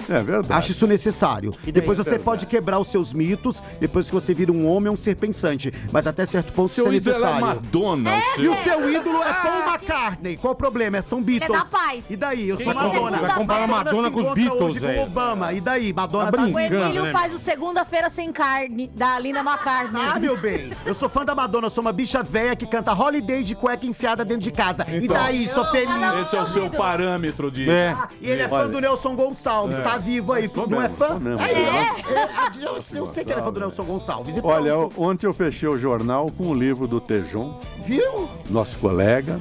Speaker 1: É verdade.
Speaker 11: Acho isso necessário. Depois você pode quebrar os seus mitos, depois que você vira um homem ou um ser pensante. Mas até certo ponto
Speaker 3: Seu
Speaker 11: isso é
Speaker 3: ídolo é
Speaker 11: necessário.
Speaker 3: Madonna.
Speaker 11: E o seu ídolo é Paul McCartney. Qual o problema? São Beatles.
Speaker 8: Ele é da paz.
Speaker 11: E daí? Eu sou
Speaker 8: Mas é
Speaker 11: Madonna.
Speaker 8: segunda-feira.
Speaker 4: Vai comparar Madonna com os
Speaker 11: se encontra
Speaker 4: Beatles,
Speaker 11: hoje com
Speaker 4: velho.
Speaker 11: Obama. E daí? Madonna
Speaker 4: Tá
Speaker 11: tá
Speaker 8: O Emílio
Speaker 4: né,
Speaker 8: faz o segunda-feira sem carne, da Linda McCartney.
Speaker 11: Ah, meu bem, eu sou fã da Madonna, eu sou uma bicha velha que canta Holiday de cueca enfiada dentro de casa. E daí, sou feliz.
Speaker 3: Esse é o seu parâmetro de...
Speaker 11: E ele é fã do Nelson Gonçalves, tá vivo aí. Não é fã? Eu sei que ele é fã do Nelson Gonçalves. E
Speaker 1: Olha,
Speaker 11: pronto.
Speaker 1: ontem eu fechei o jornal com o livro do Tejon,
Speaker 11: Viu?
Speaker 1: nosso colega,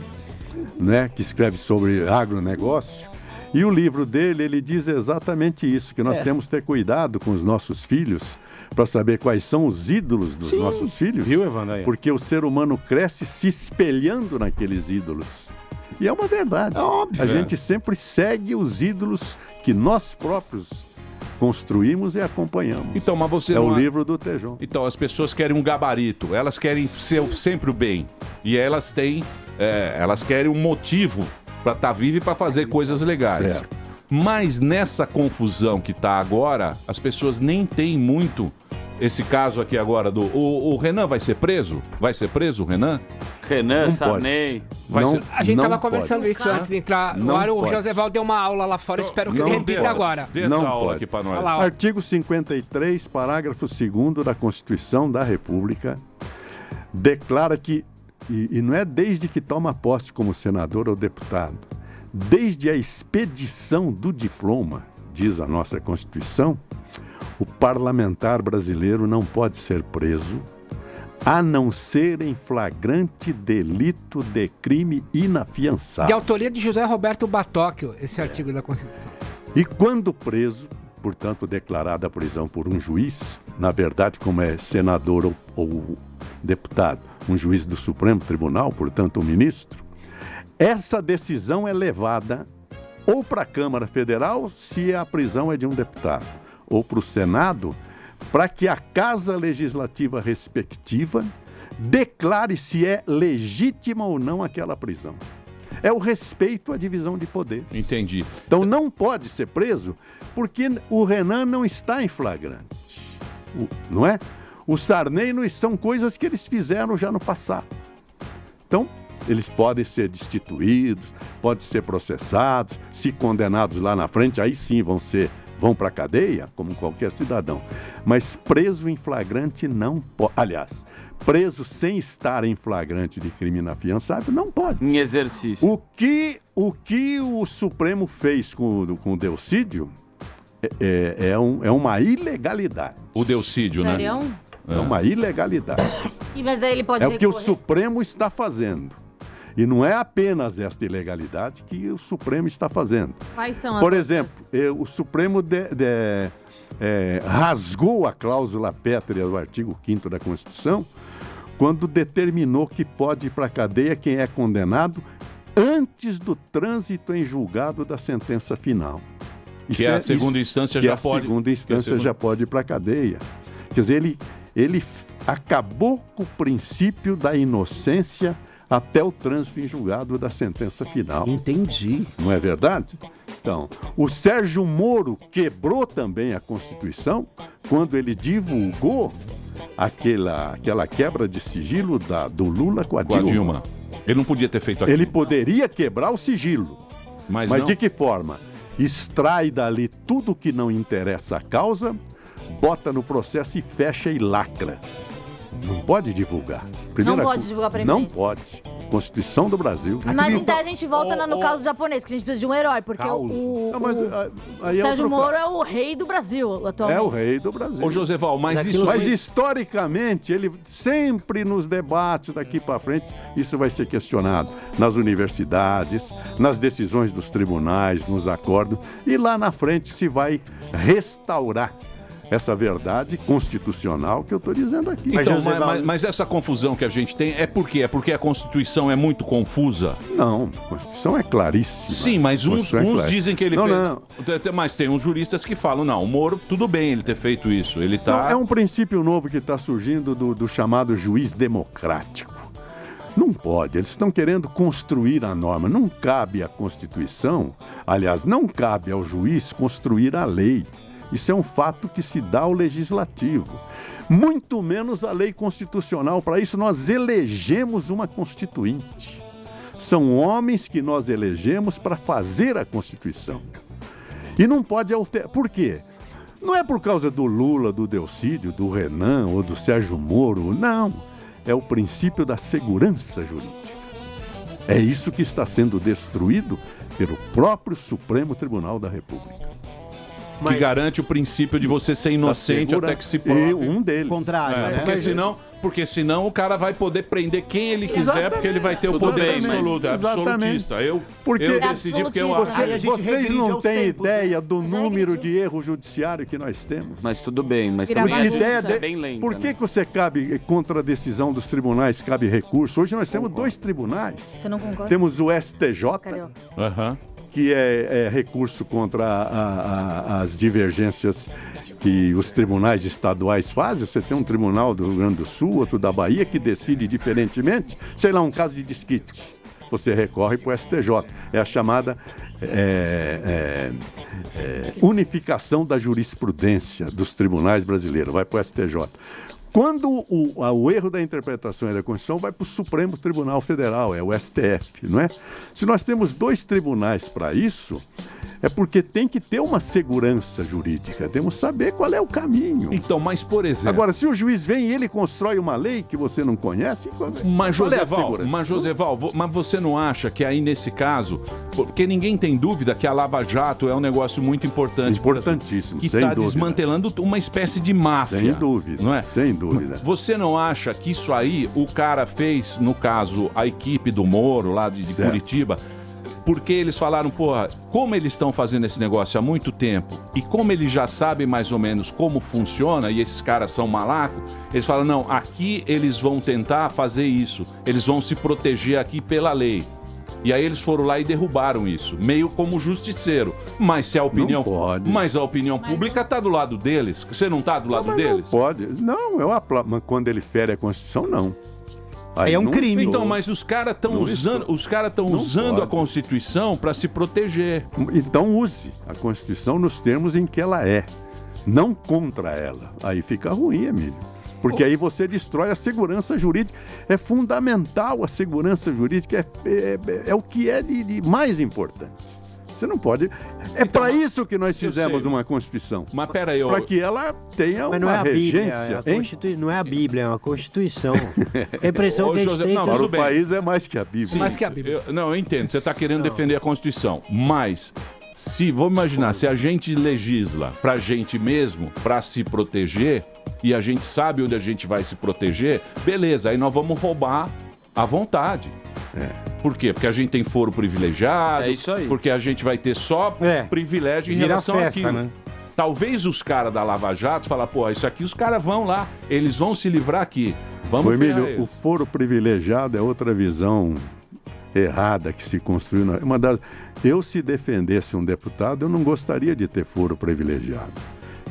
Speaker 1: né, que escreve sobre agronegócio. E o livro dele, ele diz exatamente isso, que nós temos que ter cuidado com os nossos filhos para saber quais são os ídolos dos nossos filhos.
Speaker 4: Viu, Evandro? Aí.
Speaker 1: Porque o ser humano cresce se espelhando naqueles ídolos. E é uma verdade.
Speaker 11: óbvio.
Speaker 1: A gente sempre segue os ídolos que nós próprios construímos e acompanhamos.
Speaker 3: Então, mas você
Speaker 1: É
Speaker 3: não...
Speaker 1: o livro do Tejon.
Speaker 3: Então, as pessoas querem um gabarito, elas querem ser sempre o bem. E elas querem um motivo para estar viva e para fazer coisas legais.
Speaker 1: Certo.
Speaker 3: Mas nessa confusão que tá agora, as pessoas nem têm muito esse caso aqui agora do... O Renan vai ser preso? Vai ser preso o Renan?
Speaker 7: Renan,
Speaker 1: Não
Speaker 7: Sarney.
Speaker 3: Vai ser...
Speaker 10: A gente
Speaker 1: Não
Speaker 10: tava
Speaker 1: pode.
Speaker 10: conversando isso antes de entrar no
Speaker 1: Não
Speaker 10: ar. O
Speaker 1: pode.
Speaker 10: Joseval deu uma aula lá fora. Espero que
Speaker 1: Não
Speaker 10: ele repita
Speaker 1: pode.
Speaker 10: agora.
Speaker 3: Dê essa
Speaker 1: Não
Speaker 3: aula
Speaker 1: pode.
Speaker 3: aqui para nós.
Speaker 10: Olha lá, ó.
Speaker 1: Artigo 53, parágrafo 2º da Constituição da República, declara que, e não é desde que toma posse como senador ou deputado, desde a expedição do diploma, diz a nossa Constituição, o parlamentar brasileiro não pode ser preso, a não ser em flagrante delito de crime inafiançável.
Speaker 10: De autoria de José Roberto Batóquio, esse artigo da Constituição.
Speaker 1: E quando preso, portanto declarada a prisão por um juiz, na verdade como é senador ou deputado, um juiz do Supremo Tribunal, portanto um ministro, essa decisão é levada ou para a Câmara Federal, se a prisão é de um deputado, ou para o Senado, para que a Casa Legislativa respectiva declare se é legítima ou não aquela prisão. É o respeito à divisão de poderes.
Speaker 3: Entendi.
Speaker 1: Então não pode ser preso porque o Renan não está em flagrante. Não é? O Sarney não são coisas que eles fizeram já no passado. Então, eles podem ser destituídos, podem ser processados, se condenados lá na frente, aí sim vão ser vão para a cadeia, como qualquer cidadão. Mas preso em flagrante não pode. Aliás, preso sem estar em flagrante de crime inafiançável não pode.
Speaker 7: Em exercício.
Speaker 1: O que o Supremo fez com o Delcídio é uma ilegalidade.
Speaker 3: O Delcídio, né?
Speaker 8: Sério?
Speaker 1: É uma ilegalidade.
Speaker 8: Mas daí ele pode
Speaker 1: É o que o
Speaker 8: recorrer?
Speaker 1: Supremo está fazendo. E não é apenas esta ilegalidade que o Supremo está fazendo.
Speaker 12: Quais são as
Speaker 1: Por
Speaker 12: outras?
Speaker 1: exemplo, o Supremo rasgou a cláusula pétrea do artigo 5º da Constituição quando determinou que pode ir para a cadeia quem é condenado antes do trânsito em julgado da sentença final.
Speaker 3: Que é a segunda instância já pode...
Speaker 1: A segunda instância já pode ir para a cadeia. Quer dizer, ele acabou com o princípio da inocência até o trânsito em julgado da sentença final.
Speaker 11: Entendi.
Speaker 1: Não é verdade? Então, o Sérgio Moro quebrou também a Constituição quando ele divulgou aquela quebra de sigilo do Lula com a Dilma.
Speaker 3: Ele não podia ter feito aquilo.
Speaker 1: Ele poderia quebrar o sigilo.
Speaker 3: Mas
Speaker 1: de que forma? Extrai dali tudo que não interessa à causa, bota no processo e fecha e lacra. Não pode divulgar.
Speaker 8: Não pode divulgar pra
Speaker 1: Não
Speaker 8: imprensa.
Speaker 1: pode. Constituição do Brasil.
Speaker 8: Mas então a gente volta no caso japonês, que a gente precisa de um herói, porque o Sérgio Moro é o rei do Brasil atualmente.
Speaker 1: É o rei do Brasil.
Speaker 3: Ô, Joseval, mas
Speaker 1: historicamente, ele sempre nos debates daqui para frente, isso vai ser questionado nas universidades, nas decisões dos tribunais, nos acordos, e lá na frente se vai restaurar essa verdade constitucional que eu estou dizendo aqui.
Speaker 3: Então, mas essa confusão que a gente tem é por quê? É porque a Constituição é muito confusa?
Speaker 1: Não, a Constituição é claríssima.
Speaker 3: Sim, mas uns dizem que ele fez...
Speaker 1: Não.
Speaker 3: Mas tem uns juristas que falam, não, o Moro, tudo bem ele ter feito isso, ele tá...
Speaker 1: Não, é um princípio novo que está surgindo do chamado juiz democrático. Não pode, eles estão querendo construir a norma. Não cabe à Constituição, aliás, não cabe ao juiz construir a lei. Isso é um fato que se dá ao legislativo. Muito menos a lei constitucional. Para isso, nós elegemos uma constituinte. São homens que nós elegemos para fazer a Constituição. E não pode alterar. Por quê? Não é por causa do Lula, do Delcídio, do Renan ou do Sérgio Moro. Não. É o princípio da segurança jurídica. É isso que está sendo destruído pelo próprio Supremo Tribunal da República.
Speaker 3: Que garante o princípio de você ser inocente até que se prove.
Speaker 1: Um deles.
Speaker 11: Contrário,
Speaker 3: Porque senão o cara vai poder prender quem ele quiser, porque ele vai ter o poder absoluto, absolutista. Eu decidi porque eu acho.
Speaker 1: Vocês não têm ideia do número de erro judiciário que nós temos.
Speaker 7: Mas tudo bem, mas
Speaker 1: é
Speaker 7: bem lento.
Speaker 1: Por que você cabe contra a decisão dos tribunais, cabe recurso? Hoje nós temos 2 tribunais.
Speaker 8: Você não concorda?
Speaker 1: Temos o STJ, que é recurso contra as divergências que os tribunais estaduais fazem. Você tem um tribunal do Rio Grande do Sul, outro da Bahia, que decide diferentemente. Sei lá, um caso de desquite. Você recorre para o STJ. É a chamada unificação da jurisprudência dos tribunais brasileiros. Vai para o STJ. Quando o erro da interpretação da Constituição vai para o Supremo Tribunal Federal, é o STF, não é? Se nós temos 2 tribunais para isso, é porque tem que ter uma segurança jurídica, temos que saber qual é o caminho.
Speaker 3: Então, mas por exemplo...
Speaker 1: Agora, se o juiz vem e ele constrói uma lei que você não conhece...
Speaker 3: Mas Joseval, mas você não acha que aí nesse caso, porque ninguém tem dúvida que a Lava Jato é um negócio muito importante.
Speaker 1: Importantíssimo,
Speaker 3: que
Speaker 1: sem
Speaker 3: está
Speaker 1: dúvida.
Speaker 3: Desmantelando uma espécie de máfia.
Speaker 1: Sem dúvida,
Speaker 3: não é?
Speaker 1: Sem dúvida.
Speaker 3: Você não acha que isso aí o cara fez, no caso, a equipe do Moro, lá de Curitiba, porque eles falaram, porra, como eles estão fazendo esse negócio há muito tempo e como eles já sabem mais ou menos como funciona e esses caras são malacos, eles falam, não, aqui eles vão tentar fazer isso, eles vão se proteger aqui pela lei. E aí eles foram lá e derrubaram isso, meio como justiceiro. Mas se a opinião, mas a opinião pública está do lado deles, você não está do lado deles?
Speaker 1: Não pode. Não, eu aplaudo, mas quando ele fere a Constituição, não.
Speaker 11: Aí é um crime.
Speaker 3: Então, mas os caras estão usando a Constituição para se proteger.
Speaker 1: Então use a Constituição nos termos em que ela é, não contra ela. Aí fica ruim, Emílio. Porque aí você destrói a segurança jurídica. É fundamental a segurança jurídica, é o que é de mais importante. Você não pode... É para isso que nós fizemos uma Constituição.
Speaker 3: Mas peraí,
Speaker 1: para que ela tenha
Speaker 6: Mas não é
Speaker 1: uma
Speaker 6: a Bíblia,
Speaker 1: regência.
Speaker 6: não é a Bíblia, é uma Constituição. A impressão que a gente tem...
Speaker 1: Para o país é mais que a Bíblia.
Speaker 3: Sim, mais que a Bíblia. Eu entendo, você está querendo defender a Constituição, mas... Vamos imaginar, se a gente legisla pra gente mesmo, pra se proteger, e a gente sabe onde a gente vai se proteger, beleza, aí nós vamos roubar à vontade. Por quê? Porque a gente tem foro privilegiado, porque a gente vai ter só privilégio em relação àquilo. Né? Talvez os caras da Lava Jato falem, pô, isso aqui os caras vão lá, eles vão se livrar aqui. Vamos ver.
Speaker 1: Emílio, o foro privilegiado é outra visão errada que se construiu. Eu, se defendesse um deputado, eu não gostaria de ter foro privilegiado.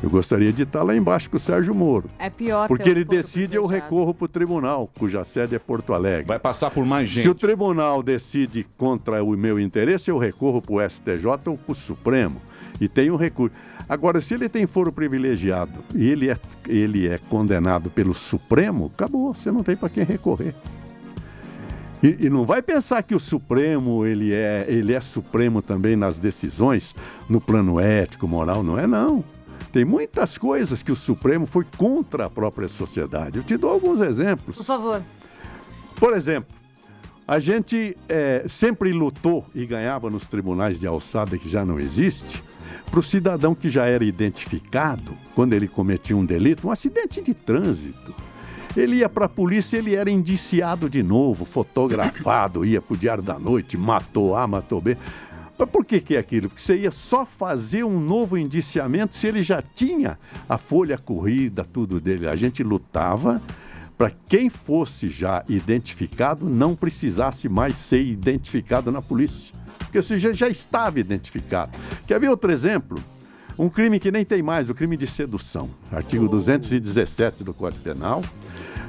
Speaker 1: Eu gostaria de estar lá embaixo com o Sérgio Moro.
Speaker 12: É pior.
Speaker 1: Porque ele decide, eu recorro para o tribunal, cuja sede é Porto Alegre.
Speaker 3: Vai passar por mais gente.
Speaker 1: Se o tribunal decide contra o meu interesse, eu recorro para o STJ ou para o Supremo. E tenho recurso. Agora, se ele tem foro privilegiado e ele é condenado pelo Supremo, acabou, você não tem para quem recorrer. E não vai pensar que o Supremo, ele é Supremo também nas decisões, no plano ético, moral, não é não. Tem muitas coisas que o Supremo foi contra a própria sociedade. Eu te dou alguns exemplos.
Speaker 8: Por favor.
Speaker 1: Por exemplo, a gente sempre lutou e ganhava nos tribunais de alçada, que já não existe, para o cidadão que já era identificado, quando ele cometia um delito, um acidente de trânsito. Ele ia para a polícia, ele era indiciado de novo, fotografado, ia para o Diário da Noite, matou A, matou B. Mas por que é aquilo? Porque você ia só fazer um novo indiciamento se ele já tinha a folha corrida, tudo dele. A gente lutava para quem fosse já identificado não precisasse mais ser identificado na polícia. Porque você já estava identificado. Quer ver outro exemplo? Um crime que nem tem mais, o crime de sedução. Artigo 217 do Código Penal.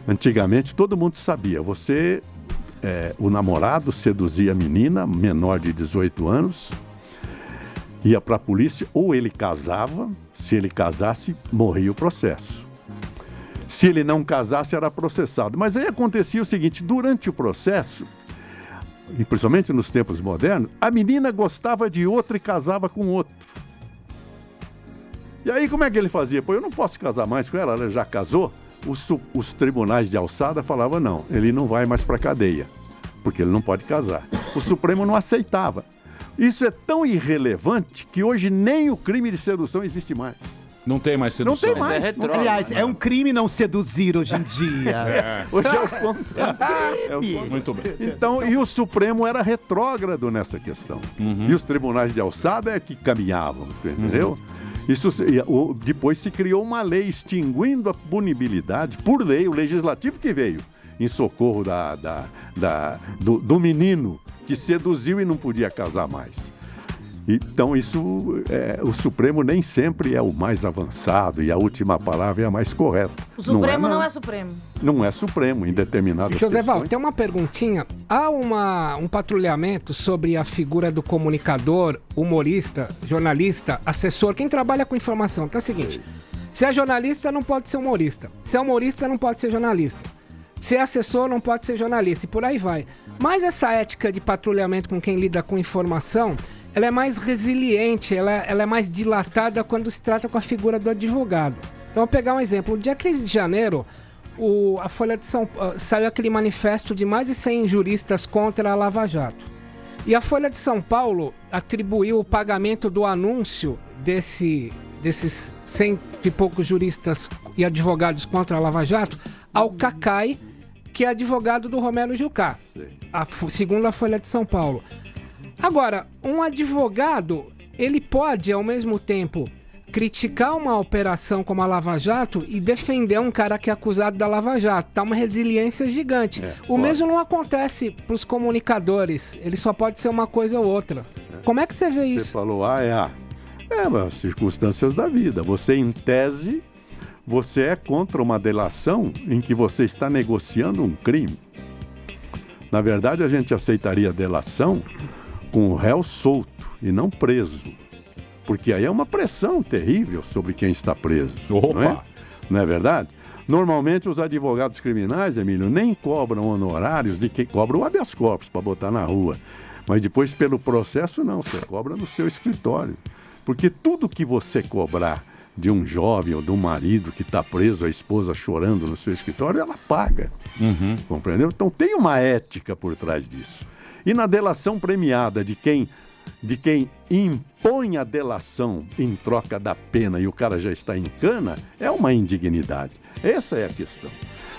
Speaker 1: Antigamente, todo mundo sabia. O namorado seduzia a menina, menor de 18 anos, ia para a polícia, ou ele casava, se ele casasse, morria o processo. Se ele não casasse, era processado. Mas aí acontecia o seguinte, durante o processo, e principalmente nos tempos modernos, a menina gostava de outro e casava com outro. E aí como é que ele fazia? Pô, eu não posso casar mais com ela já casou? Os tribunais de alçada falavam, não, ele não vai mais para a cadeia, porque ele não pode casar. O Supremo não aceitava. Isso é tão irrelevante que hoje nem o crime de sedução existe mais.
Speaker 3: Não tem mais sedução.
Speaker 11: Não tem mais. Aliás, é um crime não seduzir hoje em dia.
Speaker 1: Hoje é o contrário.
Speaker 3: Muito bem.
Speaker 1: Então, e o Supremo era retrógrado nessa questão. E os tribunais de alçada é que caminhavam, entendeu? Depois se criou uma lei extinguindo a punibilidade, por lei, o legislativo que veio em socorro do menino que seduziu e não podia casar mais. Então o Supremo nem sempre é o mais avançado e a última palavra é a mais correta.
Speaker 8: O Supremo não é Supremo.
Speaker 1: Não é Supremo em determinadas
Speaker 10: José
Speaker 1: questões.
Speaker 10: Val, tem uma perguntinha. Há um patrulhamento sobre a figura do comunicador, humorista, jornalista, assessor, quem trabalha com informação, que é o seguinte, se é jornalista não pode ser humorista, se é humorista não pode ser jornalista, se é assessor não pode ser jornalista e por aí vai. Mas essa ética de patrulhamento com quem lida com informação, ela é mais resiliente, ela é mais dilatada quando se trata com a figura do advogado. Então, vou pegar um exemplo. No dia 15 de janeiro, a Folha de São Paulo saiu aquele manifesto de mais de 100 juristas contra a Lava Jato. E a Folha de São Paulo atribuiu o pagamento do anúncio desses 100 e poucos juristas e advogados contra a Lava Jato ao Cacai, que é advogado do Romero Jucá, segundo a Folha de São Paulo. Agora, um advogado, ele pode, ao mesmo tempo, criticar uma operação como a Lava Jato e defender um cara que é acusado da Lava Jato. Tá uma resiliência gigante. O mesmo não acontece para os comunicadores. Ele só pode ser uma coisa ou outra. Como é que você vê isso?
Speaker 1: Você falou as circunstâncias da vida. Você, em tese, você é contra uma delação em que você está negociando um crime. Na verdade, a gente aceitaria a delação com o réu solto e não preso. Porque aí é uma pressão terrível sobre quem está preso. Não é verdade? Normalmente os advogados criminais, Emílio, nem cobram honorários de quem cobra o habeas corpus para botar na rua. Mas depois, pelo processo, não. Você cobra no seu escritório. Porque tudo que você cobrar de um jovem ou de um marido que está preso, a esposa chorando no seu escritório, ela paga. Compreendeu? Então tem uma ética por trás disso. E na delação premiada de quem impõe a delação em troca da pena e o cara já está em cana, é uma indignidade. Essa é a questão.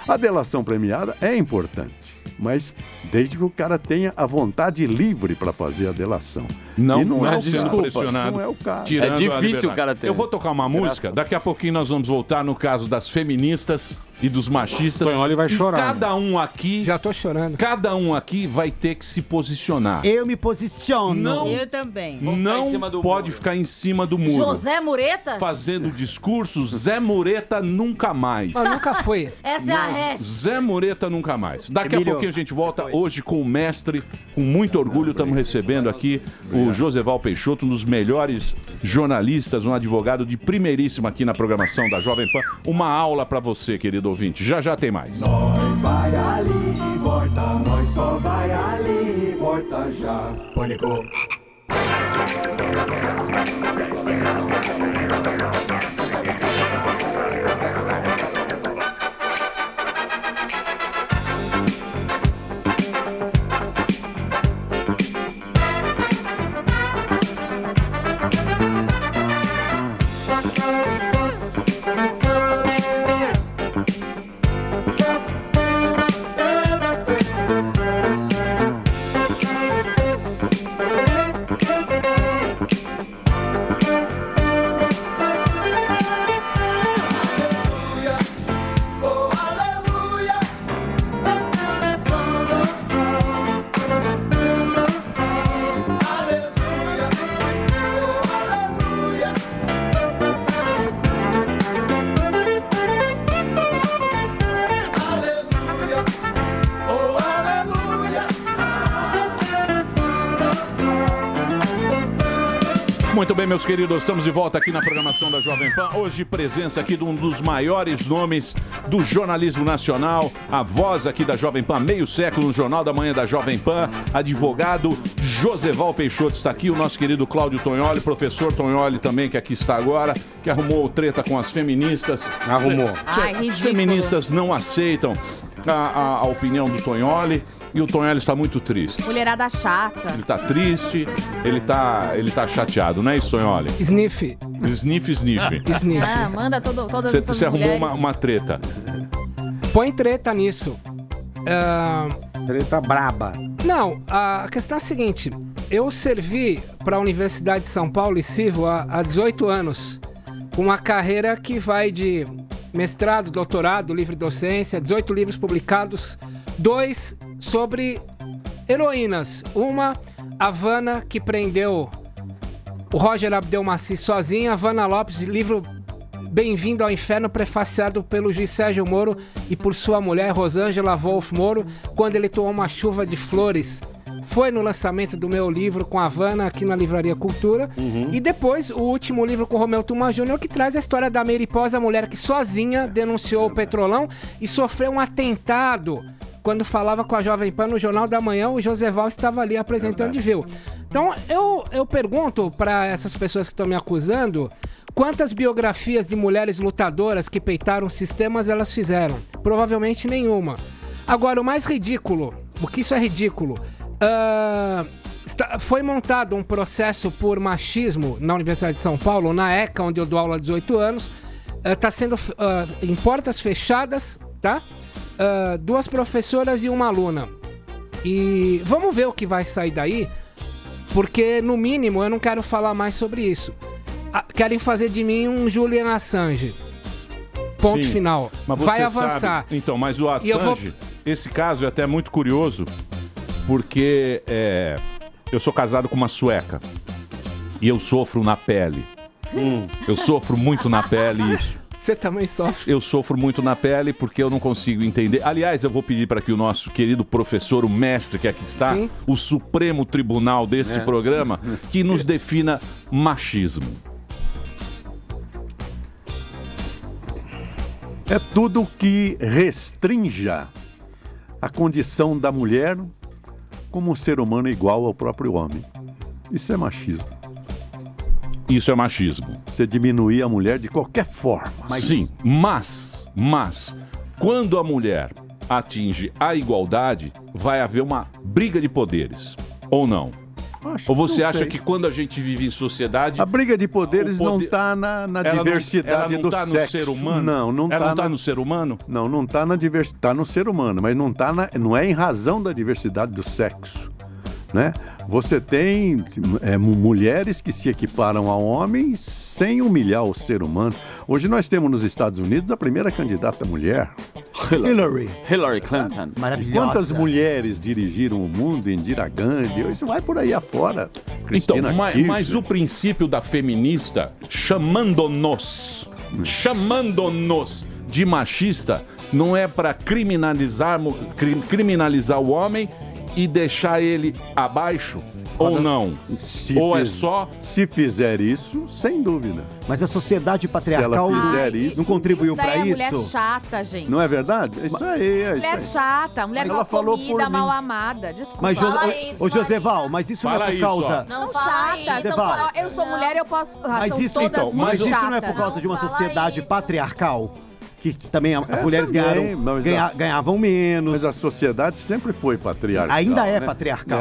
Speaker 1: A delação premiada é importante, mas desde que o cara tenha a vontade livre para fazer a delação.
Speaker 3: Não
Speaker 1: é
Speaker 3: sendo pressionado.
Speaker 1: Não é o caso.
Speaker 7: É difícil o cara ter.
Speaker 3: Eu vou tocar uma música, daqui a pouquinho nós vamos voltar no caso das feministas e dos machistas.
Speaker 4: Tonholi vai chorar.
Speaker 3: Cada um aqui...
Speaker 10: Já tô chorando.
Speaker 3: Cada um aqui vai ter que se posicionar.
Speaker 11: Eu me posiciono.
Speaker 3: Não,
Speaker 2: Eu também.
Speaker 3: não pode ficar em cima do muro.
Speaker 8: José Mureta?
Speaker 3: Fazendo discurso, Zé Mureta nunca mais.
Speaker 10: Mas nunca foi.
Speaker 8: Essa é a hash.
Speaker 3: Zé Mureta nunca mais. Daqui
Speaker 11: Emílio.
Speaker 3: a pouquinho a gente volta hoje com o mestre. Com muito orgulho estamos recebendo aqui o Joseval Peixoto, um dos melhores jornalistas, um advogado de primeiríssima aqui na programação da Jovem Pan. Uma aula para você, querido ouvinte. Já já tem mais.
Speaker 9: Nós vai ali, volta, nós só vai ali, volta já. Pânico.
Speaker 3: Muito bem, meus queridos, estamos de volta aqui na programação da Jovem Pan. Hoje, presença aqui de um dos maiores nomes do jornalismo nacional, a voz aqui da Jovem Pan, meio século no Jornal da Manhã da Jovem Pan, advogado Joseval Peixoto está aqui, o nosso querido Cláudio Tonholi, professor Tonholi também, que aqui está agora, que arrumou treta com as feministas.
Speaker 4: Arrumou.
Speaker 8: Ai,
Speaker 3: As
Speaker 8: ridículo.
Speaker 3: feministas não aceitam a opinião do Tonholi. E o Tonholi está muito triste.
Speaker 12: Mulherada chata.
Speaker 3: Ele está triste, ele tá chateado, não é isso, Tonholi?
Speaker 10: Sniff.
Speaker 3: Sniff.
Speaker 10: Sniff.
Speaker 8: Ah, manda todas essas
Speaker 3: Você arrumou
Speaker 8: mulheres.
Speaker 3: uma treta.
Speaker 10: Põe treta nisso.
Speaker 4: Treta braba.
Speaker 10: Não, a questão é a seguinte. Eu servi para a Universidade de São Paulo e sirvo há 18 anos. Com uma carreira que vai de mestrado, doutorado, livre docência, 18 livros publicados, 2 sobre heroínas. Uma, a Havana, que prendeu o Roger Abdelmaci sozinha. Havana Lopes, livro Bem-vindo ao Inferno, prefaciado pelo juiz Sérgio Moro e por sua mulher, Rosângela Wolf Moro, quando ele tomou uma chuva de flores. Foi no lançamento do meu livro com a Havana, aqui na Livraria Cultura. E depois, o último livro com o Romeu Tuma Júnior, que traz a história da Mariposa, a mulher que sozinha denunciou o Petrolão e sofreu um atentado. Quando falava com a Jovem Pan no Jornal da Manhã, o Joseval estava ali apresentando de viu. Então, eu pergunto para essas pessoas que estão me acusando, quantas biografias de mulheres lutadoras que peitaram sistemas elas fizeram? Provavelmente nenhuma. Agora, o mais ridículo, porque isso é ridículo, foi montado um processo por machismo na Universidade de São Paulo, na ECA, onde eu dou aula há 18 anos. Está sendo em portas fechadas, tá? 2 professoras e uma aluna. E vamos ver o que vai sair daí, porque no mínimo eu não quero falar mais sobre isso. Querem fazer de mim um Julian Assange. Ponto
Speaker 3: Sim,
Speaker 10: final.
Speaker 3: Mas você
Speaker 10: vai avançar.
Speaker 3: Sabe, então, mas o Assange, esse caso é até muito curioso, porque eu sou casado com uma sueca e eu sofro na pele. Eu sofro muito na pele isso.
Speaker 10: Você também sofre.
Speaker 3: Eu sofro muito na pele porque eu não consigo entender. Aliás, eu vou pedir para que o nosso querido professor, o mestre que aqui está,
Speaker 10: Sim.
Speaker 3: o Supremo Tribunal desse programa, que nos defina machismo.
Speaker 1: É tudo que restrinja a condição da mulher como um ser humano igual ao próprio homem. Isso é machismo.
Speaker 3: Isso é machismo.
Speaker 1: Você diminuir a mulher de qualquer forma.
Speaker 3: Sim, mas, quando a mulher atinge a igualdade, vai haver uma briga de poderes, ou não? Ou você acha que quando a gente vive em sociedade...
Speaker 1: A briga de poderes não está na diversidade do sexo.
Speaker 3: Ela não está no ser humano?
Speaker 1: Não
Speaker 3: ela não está no ser humano?
Speaker 1: Não está na diversidade. Está no ser humano, mas não é em razão da diversidade do sexo. Né? Você tem mulheres que se equiparam a homens sem humilhar o ser humano. Hoje nós temos nos Estados Unidos a primeira candidata mulher.
Speaker 7: Hillary Clinton.
Speaker 1: Maravilhosa. Quantas mulheres dirigiram o mundo? Indira Gandhi. Isso vai por aí afora.
Speaker 3: Então, mas o princípio da feminista chamando-nos de machista não é para criminalizar o homem e deixar ele abaixo? Ou não? É só...
Speaker 1: Se fizer isso, sem dúvida.
Speaker 11: Mas a sociedade patriarcal não contribuiu para isso?
Speaker 12: Mulher chata, gente.
Speaker 1: Não é verdade? Isso aí.
Speaker 12: Mulher chata, mulher mal comida, mal amada. Desculpa.
Speaker 11: Mas, ô Joseval, mas isso não é por causa...
Speaker 12: Não chata. Eu sou mulher, eu posso...
Speaker 11: Mas isso não é por causa de uma sociedade patriarcal? Que também as mulheres ganhavam menos.
Speaker 1: Mas a sociedade sempre foi patriarcal.
Speaker 11: Ainda é
Speaker 1: né?
Speaker 11: patriarcal.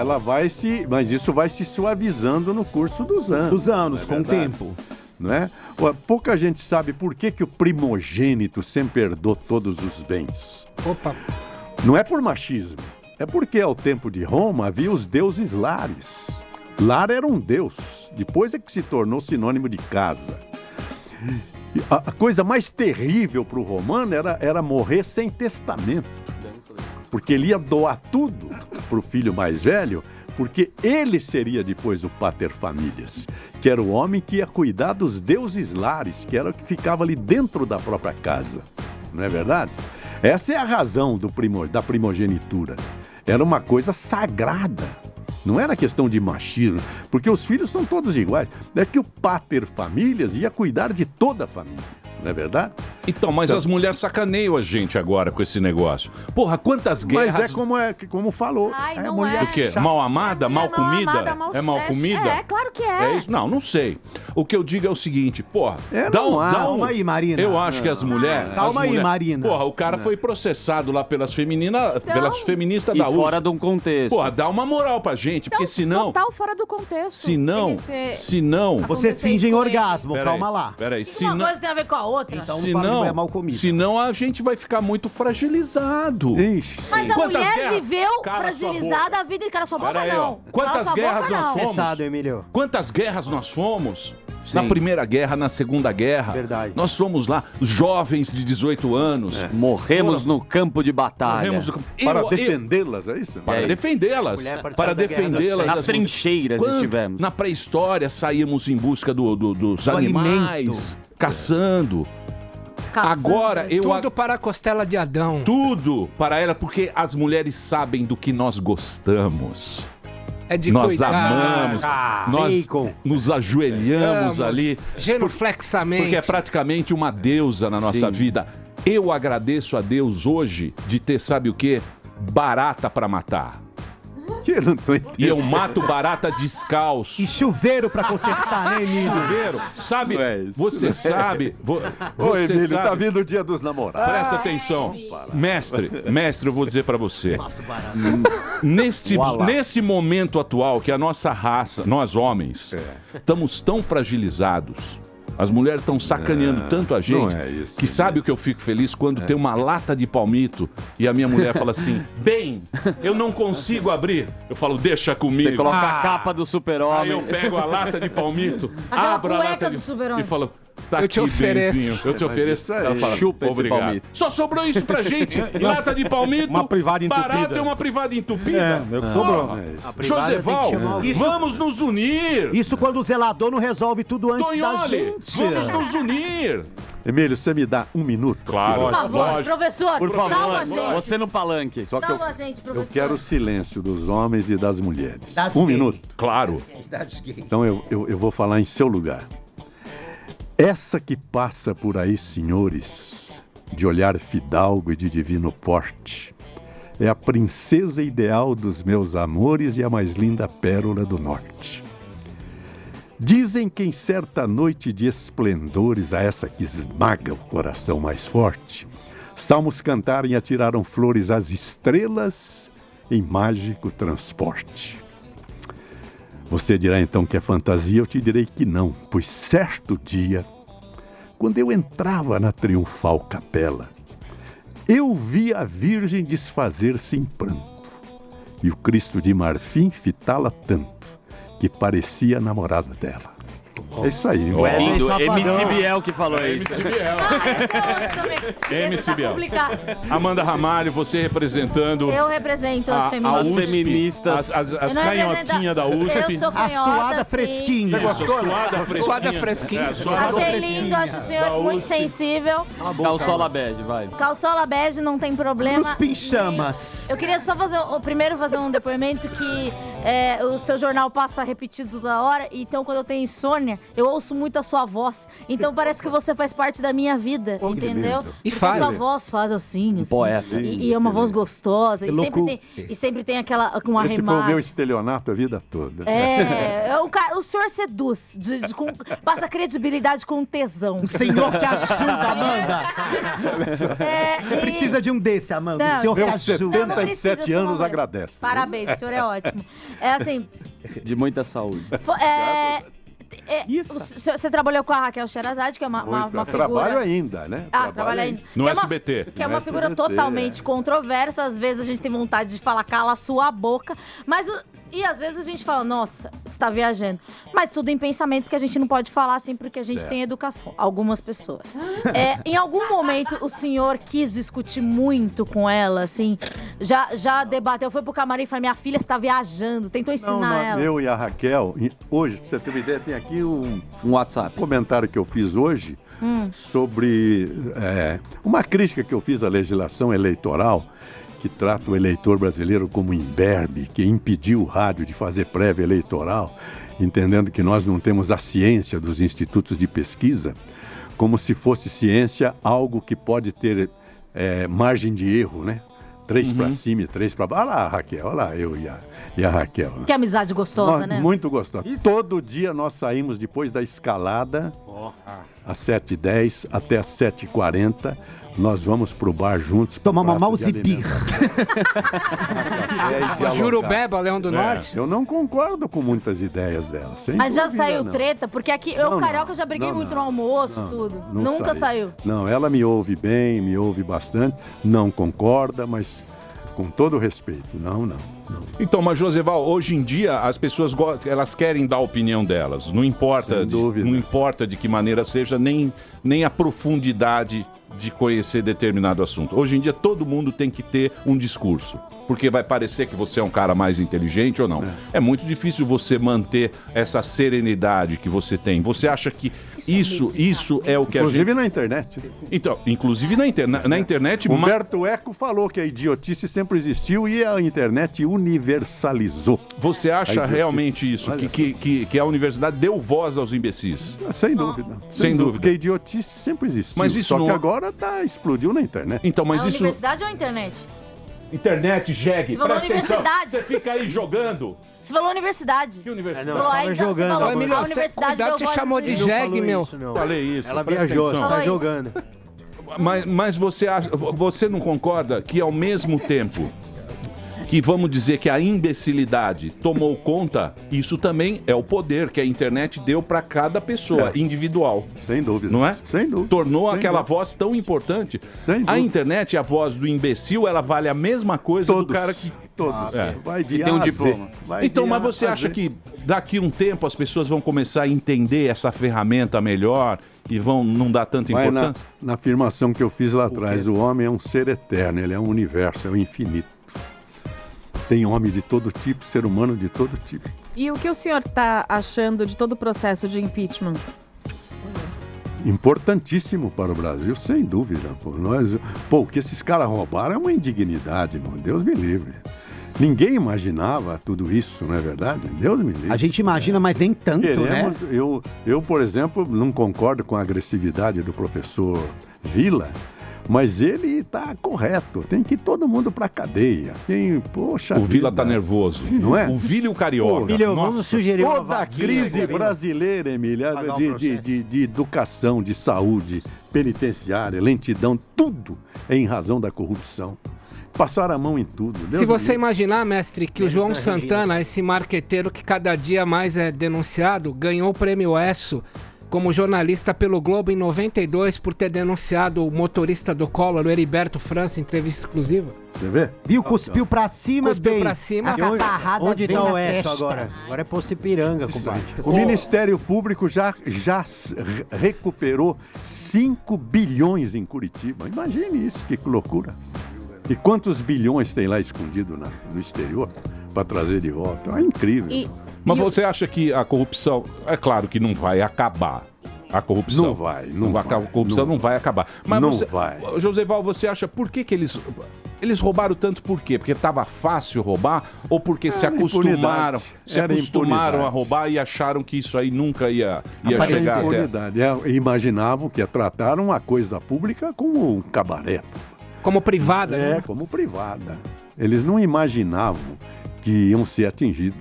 Speaker 1: Mas isso vai se suavizando no curso dos anos.
Speaker 11: Com o tempo.
Speaker 1: Não é? Pouca gente sabe por que o primogênito sempre herdou todos os bens.
Speaker 10: Opa.
Speaker 1: Não é por machismo. É porque ao tempo de Roma havia os deuses lares. Lar era um deus. Depois é que se tornou sinônimo de casa. A coisa mais terrível para o romano era morrer sem testamento. Porque ele ia doar tudo para o filho mais velho, porque ele seria depois o paterfamilias, que era o homem que ia cuidar dos deuses lares, que era o que ficava ali dentro da própria casa. Não é verdade? Essa é a razão da primogenitura. Era uma coisa sagrada. Não era questão de machismo, porque os filhos são todos iguais. É que o paterfamilias ia cuidar de toda a família, não é verdade?
Speaker 3: Então, mas as mulheres sacaneiam a gente agora com esse negócio. Porra, quantas guerras...
Speaker 1: Mas como falou.
Speaker 3: O quê? Mal amada? Mal comida? É mal comida?
Speaker 12: É, claro que é.
Speaker 3: Isso? Não sei. O que eu digo é o seguinte, porra...
Speaker 11: Calma aí, Marina.
Speaker 3: Eu acho que as mulheres...
Speaker 11: Calma aí, Marina.
Speaker 3: Porra, o cara foi processado lá pelas feministas da USP.
Speaker 7: Fora de um contexto.
Speaker 3: Porra, dá uma moral pra gente, porque senão...
Speaker 12: Total fora do contexto.
Speaker 3: Senão...
Speaker 11: Vocês fingem orgasmo, calma lá.
Speaker 3: Peraí,
Speaker 8: Uma coisa tem a ver com a outra.
Speaker 11: Então não fala de mulher mal comida.
Speaker 3: Senão a gente vai ficar muito fragilizado.
Speaker 8: Mas a mulher viveu fragilizada a vida... Cala sua boca, não.
Speaker 3: Quantas guerras nós fomos?
Speaker 11: Pesado, Emílio.
Speaker 3: Quantas guerras nós fomos? Sim. Na Primeira Guerra, na Segunda Guerra.
Speaker 11: Verdade.
Speaker 3: Nós fomos lá, jovens de 18 anos.
Speaker 7: Morremos no campo de batalha.
Speaker 1: Para defendê-las, é isso?
Speaker 3: Para defendê-las. Para defendê-las.
Speaker 7: Nas trincheiras estivemos.
Speaker 3: Na pré-história, saímos em busca dos animais, caçando. Agora
Speaker 10: Tudo para a costela de Adão.
Speaker 3: Tudo para ela, porque as mulheres sabem do que nós gostamos.
Speaker 10: É de
Speaker 3: nós
Speaker 10: cuidar.
Speaker 3: Amamos, nós
Speaker 11: bacon.
Speaker 3: Nos ajoelhamos ali.
Speaker 10: Genuflexamente.
Speaker 3: Porque é praticamente uma deusa na nossa vida. Eu agradeço a Deus hoje de ter, sabe o quê? Barata para matar. E eu mato barata descalço.
Speaker 11: E chuveiro pra consertar, né, Emílio?
Speaker 3: Chuveiro. Sabe, você sabe...
Speaker 1: Ô, Emílio, tá vindo o dia dos namorados.
Speaker 3: Presta atenção. Mestre, eu vou dizer pra você. Nesse momento atual que a nossa raça, nós homens, estamos tão fragilizados. As mulheres estão sacaneando tanto a gente que sabe o que eu fico feliz quando tem uma lata de palmito e a minha mulher fala assim, bem, eu não consigo abrir. Eu falo, deixa comigo.
Speaker 7: Você coloca a capa do super-homem.
Speaker 3: Aí eu pego a lata de palmito, abro a lata de e falo, tá
Speaker 10: eu
Speaker 3: aqui,
Speaker 10: te ofereço.
Speaker 3: benzinho. Eu te ofereço. Ela fala,
Speaker 7: chupa
Speaker 3: obrigado.
Speaker 7: esse palmito.
Speaker 3: Só sobrou isso pra gente. Lata de palmito,
Speaker 4: uma privada entupida.
Speaker 3: Barata e uma privada entupida.
Speaker 4: É o que sobrou.
Speaker 3: Joseval, vamos nos unir.
Speaker 11: Isso quando o zelador não resolve tudo antes da gente.
Speaker 3: Vamos nos unir.
Speaker 1: Emílio, você me dá um minuto?
Speaker 3: Claro.
Speaker 8: Por favor, professor,
Speaker 7: Por favor,
Speaker 8: salva a gente.
Speaker 7: você no palanque.
Speaker 1: Só que
Speaker 8: Salva a gente, professor.
Speaker 1: eu quero o silêncio dos homens e das mulheres.
Speaker 11: Das
Speaker 1: um
Speaker 11: gays.
Speaker 1: minuto.
Speaker 3: Claro.
Speaker 1: Então eu vou falar em seu lugar. Essa que passa por aí, senhores, de olhar fidalgo e de divino porte, é a princesa ideal dos meus amores e a mais linda pérola do norte. Dizem que em certa noite de esplendores, a essa que esmaga o coração mais forte, salmos cantaram e atiraram flores às estrelas em mágico transporte. Você dirá então que é fantasia, eu te direi que não, pois certo dia, quando eu entrava na triunfal capela, eu vi a Virgem desfazer-se em pranto e o Cristo de marfim fitá-la tanto que parecia a namorada dela. É isso aí.
Speaker 7: Lindo, MC Biel que falou isso.
Speaker 3: MC Biel. MC Biel.
Speaker 8: Complicado.
Speaker 3: Amanda Ramalho, você representando...
Speaker 8: Eu represento as feministas.
Speaker 3: As feministas. As canhotinhas da USP.
Speaker 8: Eu sou canhota,
Speaker 11: A suada fresquinha.
Speaker 3: Suada fresquinha.
Speaker 8: Achei lindo, acho o senhor muito sensível.
Speaker 7: Calçola bege, vai.
Speaker 8: Calçola bege, não tem problema.
Speaker 11: Os pinchamas.
Speaker 8: Eu queria só primeiro fazer um depoimento que o seu jornal passa repetido toda hora, então quando eu tenho insônia, eu ouço muito a sua voz. Então parece que você faz parte da minha vida, entendeu?
Speaker 10: E faz.
Speaker 8: A sua voz faz assim.
Speaker 7: Poeta.
Speaker 8: E é uma voz gostosa. E sempre tem aquela com uma
Speaker 1: Esse foi o
Speaker 8: remada.
Speaker 1: meu estelionato a vida toda.
Speaker 8: O senhor seduz, passa credibilidade com tesão.
Speaker 11: Senhor que ajuda, Amanda. Você precisa de um desse, Amanda.
Speaker 8: Não,
Speaker 11: O senhor que
Speaker 1: Meus
Speaker 11: ajuda.
Speaker 1: 77 anos agradece.
Speaker 8: Parabéns, o senhor é ótimo. É assim,
Speaker 7: De muita saúde.
Speaker 8: você trabalhou com a Raquel Sherazade, que é uma figura...
Speaker 1: Trabalho ainda, né?
Speaker 8: Trabalha ainda.
Speaker 3: No
Speaker 8: Que
Speaker 3: SBT.
Speaker 8: Que é uma figura totalmente controversa. Às vezes a gente tem vontade de falar, cala a sua boca. E às vezes a gente fala, nossa, você tá viajando. Mas tudo em pensamento, porque a gente não pode falar assim, porque a gente tem educação. Algumas pessoas. Em algum momento, o senhor quis discutir muito com ela, assim, já debateu, foi pro camarim e falou, minha filha está viajando, tentou ensinar ela.
Speaker 1: Eu e a Raquel, hoje, pra você ter uma ideia, tem aqui um
Speaker 7: WhatsApp.
Speaker 1: Comentário que eu fiz hoje sobre uma crítica que eu fiz à legislação eleitoral, que trata o eleitor brasileiro como imberbe, que impediu o rádio de fazer prévia eleitoral, entendendo que nós não temos a ciência dos institutos de pesquisa, como se fosse ciência algo que pode ter margem de erro, né? 3 para cima e 3 para baixo. Olha lá, Raquel, olha lá, eu e a Raquel. Né?
Speaker 8: Que amizade gostosa, né?
Speaker 1: Muito gostosa. Todo dia nós saímos depois da escalada, às 7h10 até às 7h40. Nós vamos pro bar juntos.
Speaker 11: Tomar uma mouse beer.
Speaker 10: Jurubeba, Leão do Norte?
Speaker 1: Eu não concordo com muitas ideias dela.
Speaker 8: Mas já saiu treta? Porque aqui, eu, Carioca, já briguei muito no almoço, tudo. Nunca saiu.
Speaker 1: Não, ela me ouve bem, me ouve bastante. Não concorda, mas com todo respeito. Não.
Speaker 3: Então, mas Joseval, hoje em dia as pessoas elas querem dar a opinião delas. Não importa, não importa de que maneira seja, nem a profundidade de conhecer determinado assunto. Hoje em dia todo mundo tem que ter um discurso. Porque vai parecer que você é um cara mais inteligente ou não. É muito difícil você manter essa serenidade que você tem. Você acha que isso é o que
Speaker 1: inclusive na internet.
Speaker 3: Então, inclusive na internet...
Speaker 1: Humberto Eco falou que a idiotice sempre existiu e a internet universalizou.
Speaker 3: Você acha realmente isso? Que a universidade deu voz aos imbecis?
Speaker 1: Sem dúvida.
Speaker 3: Sem dúvida.
Speaker 1: Porque a idiotice sempre existiu.
Speaker 3: Mas isso
Speaker 1: Só que agora explodiu na internet.
Speaker 3: Então, mas
Speaker 8: a universidade ou a internet?
Speaker 3: Internet, jegue,
Speaker 8: você falou
Speaker 3: presta atenção.
Speaker 8: universidade.
Speaker 3: Você fica aí jogando.
Speaker 8: Você falou universidade.
Speaker 3: Que universidade?
Speaker 8: Você falou,
Speaker 11: jogando.
Speaker 8: Você falou,
Speaker 10: Emílio,
Speaker 8: a universidade
Speaker 10: cuidado, você chamou de jegue, meu.
Speaker 3: Falei isso.
Speaker 11: Ela viajou, você tá jogando.
Speaker 3: Mas você não concorda que ao mesmo tempo que vamos dizer que a imbecilidade tomou conta, isso também é o poder que a internet deu para cada pessoa individual.
Speaker 1: Sem dúvida.
Speaker 3: Não é?
Speaker 1: Sem dúvida.
Speaker 3: Tornou aquela voz tão importante.
Speaker 1: Sem dúvida.
Speaker 3: A internet, a voz do imbecil, ela vale a mesma coisa do cara que...
Speaker 1: Vai de
Speaker 7: tem um
Speaker 1: A a Z.
Speaker 7: diploma.
Speaker 3: Então, mas você acha que daqui um tempo as pessoas vão começar a entender essa ferramenta melhor e vão não dar tanta importância?
Speaker 1: Na afirmação que eu fiz lá atrás, o homem é um ser eterno, ele é um universo, é o infinito. Tem homem de todo tipo, ser humano de todo tipo.
Speaker 12: E o que o senhor está achando de todo o processo de impeachment?
Speaker 1: Importantíssimo para o Brasil, sem dúvida. O que esses caras roubaram é uma indignidade, irmão. Deus me livre. Ninguém imaginava tudo isso, não é verdade? Deus me livre.
Speaker 11: A gente imagina, mas nem tanto, né?
Speaker 1: Eu, por exemplo, não concordo com a agressividade do professor Villa, Mas ele está correto. Tem que ir todo mundo para cadeia. Poxa,
Speaker 3: o Vila tá nervoso.
Speaker 1: Não é?
Speaker 3: O Vila e o Carioca.
Speaker 11: Filho, vamos sugerir uma
Speaker 1: toda a
Speaker 11: vaquinha,
Speaker 1: crise brasileira, Emília, de educação, de saúde, penitenciária, lentidão, tudo é em razão da corrupção. Passaram a mão em tudo.
Speaker 10: Se você imaginar, mestre, que o João Santana, esse marqueteiro que cada dia mais é denunciado, ganhou o prêmio ESSO como jornalista pelo Globo em 92 por ter denunciado o motorista do Collor, o Heriberto França, em entrevista exclusiva.
Speaker 1: Você vê?
Speaker 11: Viu? Cuspiu pra cima,
Speaker 10: Cuspiu pra cima.
Speaker 11: Onde tá o ESSO agora? Agora é posto Ipiranga, compadre.
Speaker 1: O Ministério Público já recuperou 5 bilhões em Curitiba. Imagine isso, que loucura. E quantos bilhões tem lá escondido no exterior para trazer de volta? É incrível.
Speaker 3: Mas você acha que a corrupção... É claro que não vai acabar. A corrupção.
Speaker 1: Não vai.
Speaker 3: A corrupção não vai acabar. Mas
Speaker 1: não
Speaker 3: você,
Speaker 1: vai.
Speaker 3: Joseval, você acha por que eles roubaram tanto? Por quê? Porque estava fácil roubar ou porque se acostumaram a roubar e acharam que isso aí nunca ia chegar até...
Speaker 1: Imaginavam que trataram a coisa pública como um cabaré.
Speaker 10: Como privada, né?
Speaker 1: Como privada. Eles não imaginavam que iam ser atingidos.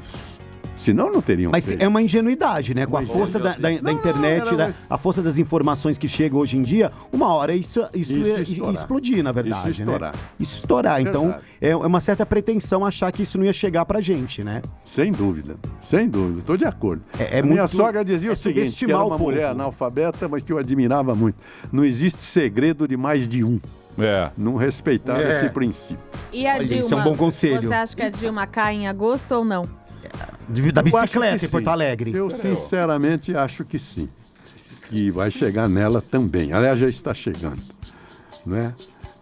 Speaker 1: Senão não teriam
Speaker 11: Mas
Speaker 1: feito.
Speaker 11: é uma ingenuidade, né? Com a força da internet, a força das informações que chegam hoje em dia, uma hora isso ia explodir, na verdade,
Speaker 1: isso estourar.
Speaker 11: né? Isso estourar. Então, é uma certa pretensão achar que isso não ia chegar pra gente, né?
Speaker 1: Sem dúvida. Estou de acordo. Minha sogra dizia o seguinte, que era uma mulher analfabeta, mas que eu admirava muito. Não existe segredo de mais de um. Não respeitar esse princípio.
Speaker 12: E a Dilma,
Speaker 11: isso é um bom conselho.
Speaker 12: Você acha que a Dilma cai em agosto ou não?
Speaker 11: Da bicicleta em Porto Alegre.
Speaker 1: Eu sinceramente acho que sim. Que vai chegar nela também. Aliás, já está chegando. Né?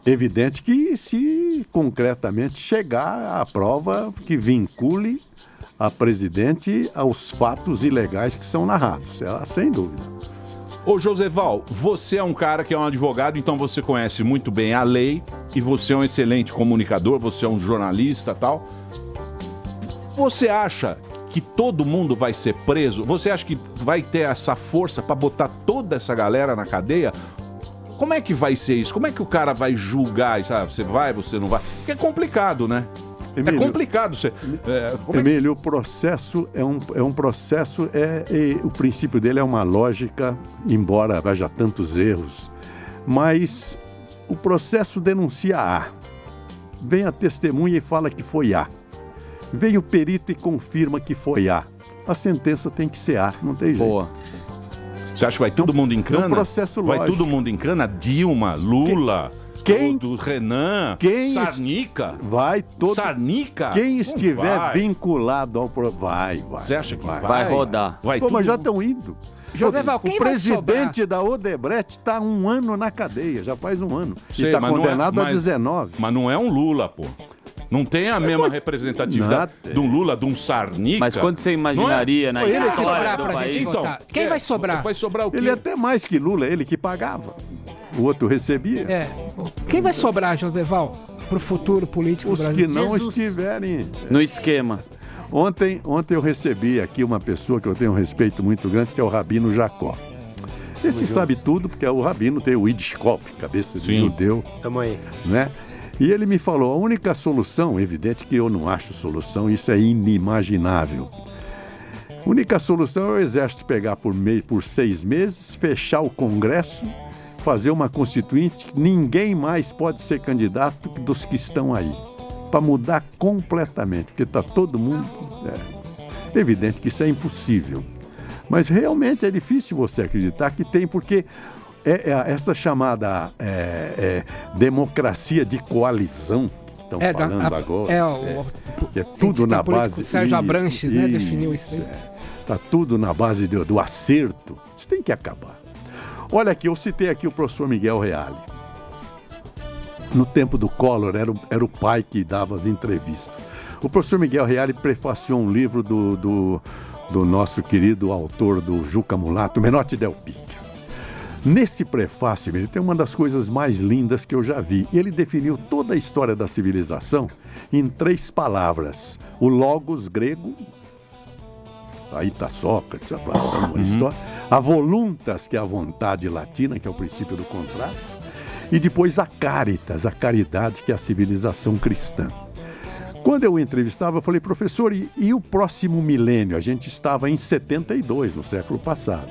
Speaker 1: Evidente que se concretamente chegar a prova que vincule a presidente aos fatos ilegais que são narrados. Sem dúvida.
Speaker 3: Ô Joseval, você é um cara que é um advogado, então você conhece muito bem a lei e você é um excelente comunicador, você é um jornalista e tal. Você acha que todo mundo vai ser preso? Você acha que vai ter essa força para botar toda essa galera na cadeia? Como é que vai ser isso? Como é que o cara vai julgar isso? Você vai, você não vai? Porque é complicado, né?
Speaker 1: Emílio,
Speaker 3: é complicado.
Speaker 1: Emílio, o processo é um processo, o princípio dele é uma lógica, embora haja tantos erros, mas o processo denuncia A. Vem a testemunha e fala que foi A. Vem o perito e confirma que foi A. A sentença tem que ser A, não tem jeito.
Speaker 3: Boa. Você acha que vai todo mundo em cana?
Speaker 1: É um processo lógico.
Speaker 3: Vai todo mundo em cana? Dilma, Lula... do Renan, Sarnica.
Speaker 1: Vai todo.
Speaker 3: Sarnica?
Speaker 1: Quem estiver vinculado ao vai.
Speaker 3: Você acha que
Speaker 7: vai rodar?
Speaker 1: Mas já estão indo.
Speaker 10: Joseval, quem
Speaker 1: o presidente da Odebrecht está 1 ano na cadeia, já faz 1 ano.
Speaker 3: Sei,
Speaker 1: e está condenado a 19.
Speaker 3: Mas não é um Lula, pô. Não tem a mesma representatividade de um Lula, de um Sarnica.
Speaker 7: Mas quando você imaginaria na história do país...
Speaker 10: Então, quem vai sobrar?
Speaker 3: Vai sobrar o quê?
Speaker 1: Ele é até mais que Lula, ele que pagava. O outro recebia.
Speaker 10: Quem vai sobrar, Joseval, pro futuro político do Brasil?
Speaker 1: Os que não estiverem...
Speaker 7: No esquema.
Speaker 1: Ontem eu recebi aqui uma pessoa que eu tenho um respeito muito grande, que é o Rabino Jacó. Esse sabe tudo, porque o Rabino tem o Yiddishkop, cabeça de judeu.
Speaker 11: Tamo aí.
Speaker 1: Né? E ele me falou, a única solução, evidente que eu não acho solução, isso é inimaginável. A única solução é o Exército pegar por 6 meses, fechar o Congresso, fazer uma constituinte, ninguém mais pode ser candidato dos que estão aí. Para mudar completamente, porque está todo mundo... É evidente que isso é impossível. Mas realmente é difícil você acreditar que tem, porque essa chamada democracia de coalição que estão falando agora, que é tudo na base...
Speaker 10: Sérgio Abranches, né, definiu isso aí.
Speaker 1: Está tudo na base do acerto. Isso tem que acabar. Olha aqui, eu citei aqui o professor Miguel Reale. No tempo do Collor, era o pai que dava as entrevistas. O professor Miguel Reale prefaciou um livro do nosso querido autor do Juca Mulato, Menotti Del Picchio. Nesse prefácio, ele tem uma das coisas mais lindas que eu já vi. Ele definiu toda a história da civilização em 3 palavras. O logos grego, aí está Sócrates, a Platão, a voluntas, que é a vontade latina, que é o princípio do contrato, E depois a Caritas, a caridade, que é a civilização cristã. Quando eu entrevistava, eu falei, professor, e o próximo milênio? A gente estava em 72, no século passado.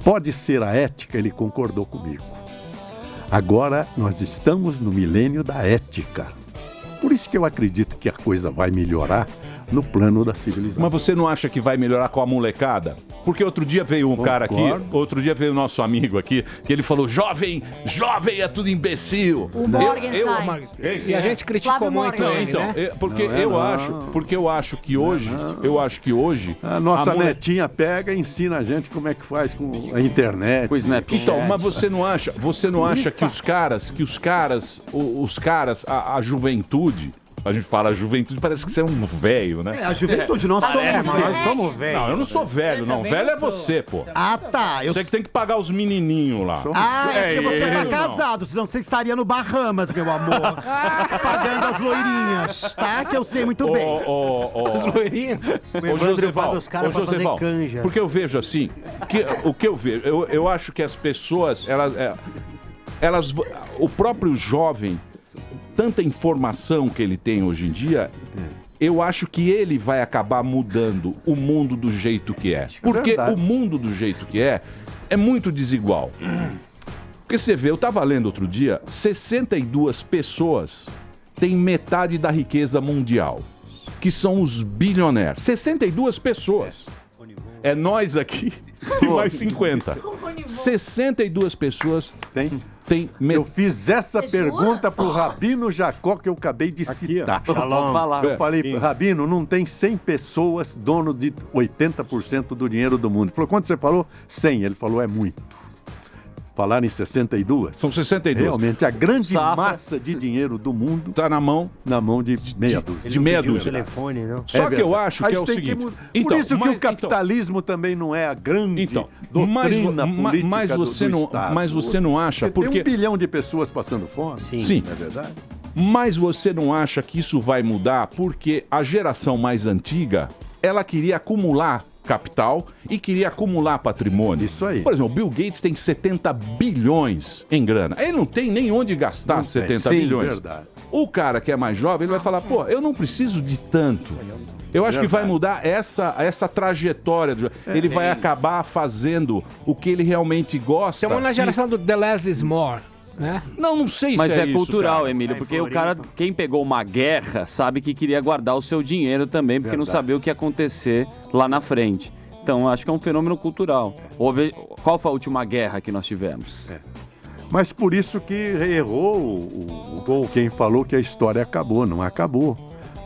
Speaker 1: Pode ser a ética? Ele concordou comigo. Agora nós estamos no milênio da ética. Por isso que eu acredito que a coisa vai melhorar no plano da civilização.
Speaker 3: Mas você não acha que vai melhorar com a molecada? Porque outro dia veio um cara aqui, outro dia veio o nosso amigo aqui, que ele falou, jovem é tudo imbecil.
Speaker 8: O Morgenstern.
Speaker 10: E a gente criticou muito ele,
Speaker 3: então,
Speaker 10: né?
Speaker 3: Porque eu acho que hoje,
Speaker 1: a nossa netinha pega e ensina a gente como é que faz com a internet.
Speaker 3: Então, mas você não acha que os caras, a juventude, a gente fala juventude, parece que você é um velho, né?
Speaker 11: A juventude, nós somos velhos.
Speaker 3: Não, eu não sou velho, não. Velho é você, pô.
Speaker 11: Ah, tá.
Speaker 3: Você que tem que pagar os menininhos lá.
Speaker 11: É que você tá casado, senão você estaria no Bahamas, meu amor. Pagando as loirinhas, tá? Que eu sei muito bem.
Speaker 10: As loirinhas?
Speaker 3: Ô, Joseval, porque eu vejo assim, o que eu vejo, eu acho que as pessoas, elas o próprio jovem, tanta informação que ele tem hoje em dia, eu acho que ele vai acabar mudando o mundo do jeito que é. Porque o mundo do jeito que é muito desigual. Porque você vê, eu estava lendo outro dia, 62 pessoas têm metade da riqueza mundial, que são os bilionários. 62 pessoas. É nós aqui e mais 50. 62 pessoas têm
Speaker 1: Eu fiz essa pergunta pro Rabino Jacó, que eu acabei de citar. Eu falei, Rabino, não tem 100 pessoas dono de 80% do dinheiro do mundo. Ele falou, quanto você falou? 100. Ele falou, é muito. Falaram em 62?
Speaker 3: São 62.
Speaker 1: Realmente, a grande massa de dinheiro do mundo
Speaker 3: está na mão
Speaker 1: de meia dúzia.
Speaker 3: De meia dúzia.
Speaker 6: Telefone, não?
Speaker 3: Só que eu acho que é o seguinte...
Speaker 1: Por isso que o capitalismo também não é a grande doutrina política do Estado.
Speaker 3: Mas você não acha...
Speaker 1: Porque tem 1 bilhão de pessoas passando fome.
Speaker 3: Sim.
Speaker 1: Não é verdade?
Speaker 3: Mas você não acha que isso vai mudar porque a geração mais antiga, ela queria acumular capital e queria acumular patrimônio.
Speaker 1: Isso aí.
Speaker 3: Por exemplo, o Bill Gates tem 70 bilhões em grana. Ele não tem nem onde gastar 70 bilhões.
Speaker 1: Verdade.
Speaker 3: O cara que é mais jovem, ele vai falar, pô, eu não preciso de tanto. Eu acho que vai mudar essa trajetória. Ele vai acabar fazendo o que ele realmente gosta.
Speaker 10: Estamos na geração do The Less is More. Né?
Speaker 3: Não sei
Speaker 7: se é
Speaker 3: isso,
Speaker 7: cultural,
Speaker 3: cara.
Speaker 7: Emílio, porque o cara, quem pegou uma guerra, sabe que queria guardar o seu dinheiro também, porque não sabia o que ia acontecer lá na frente. Então, acho que é um fenômeno cultural. Qual foi a última guerra que nós tivemos?
Speaker 1: Mas por isso que errou quem falou que a história acabou. Não acabou.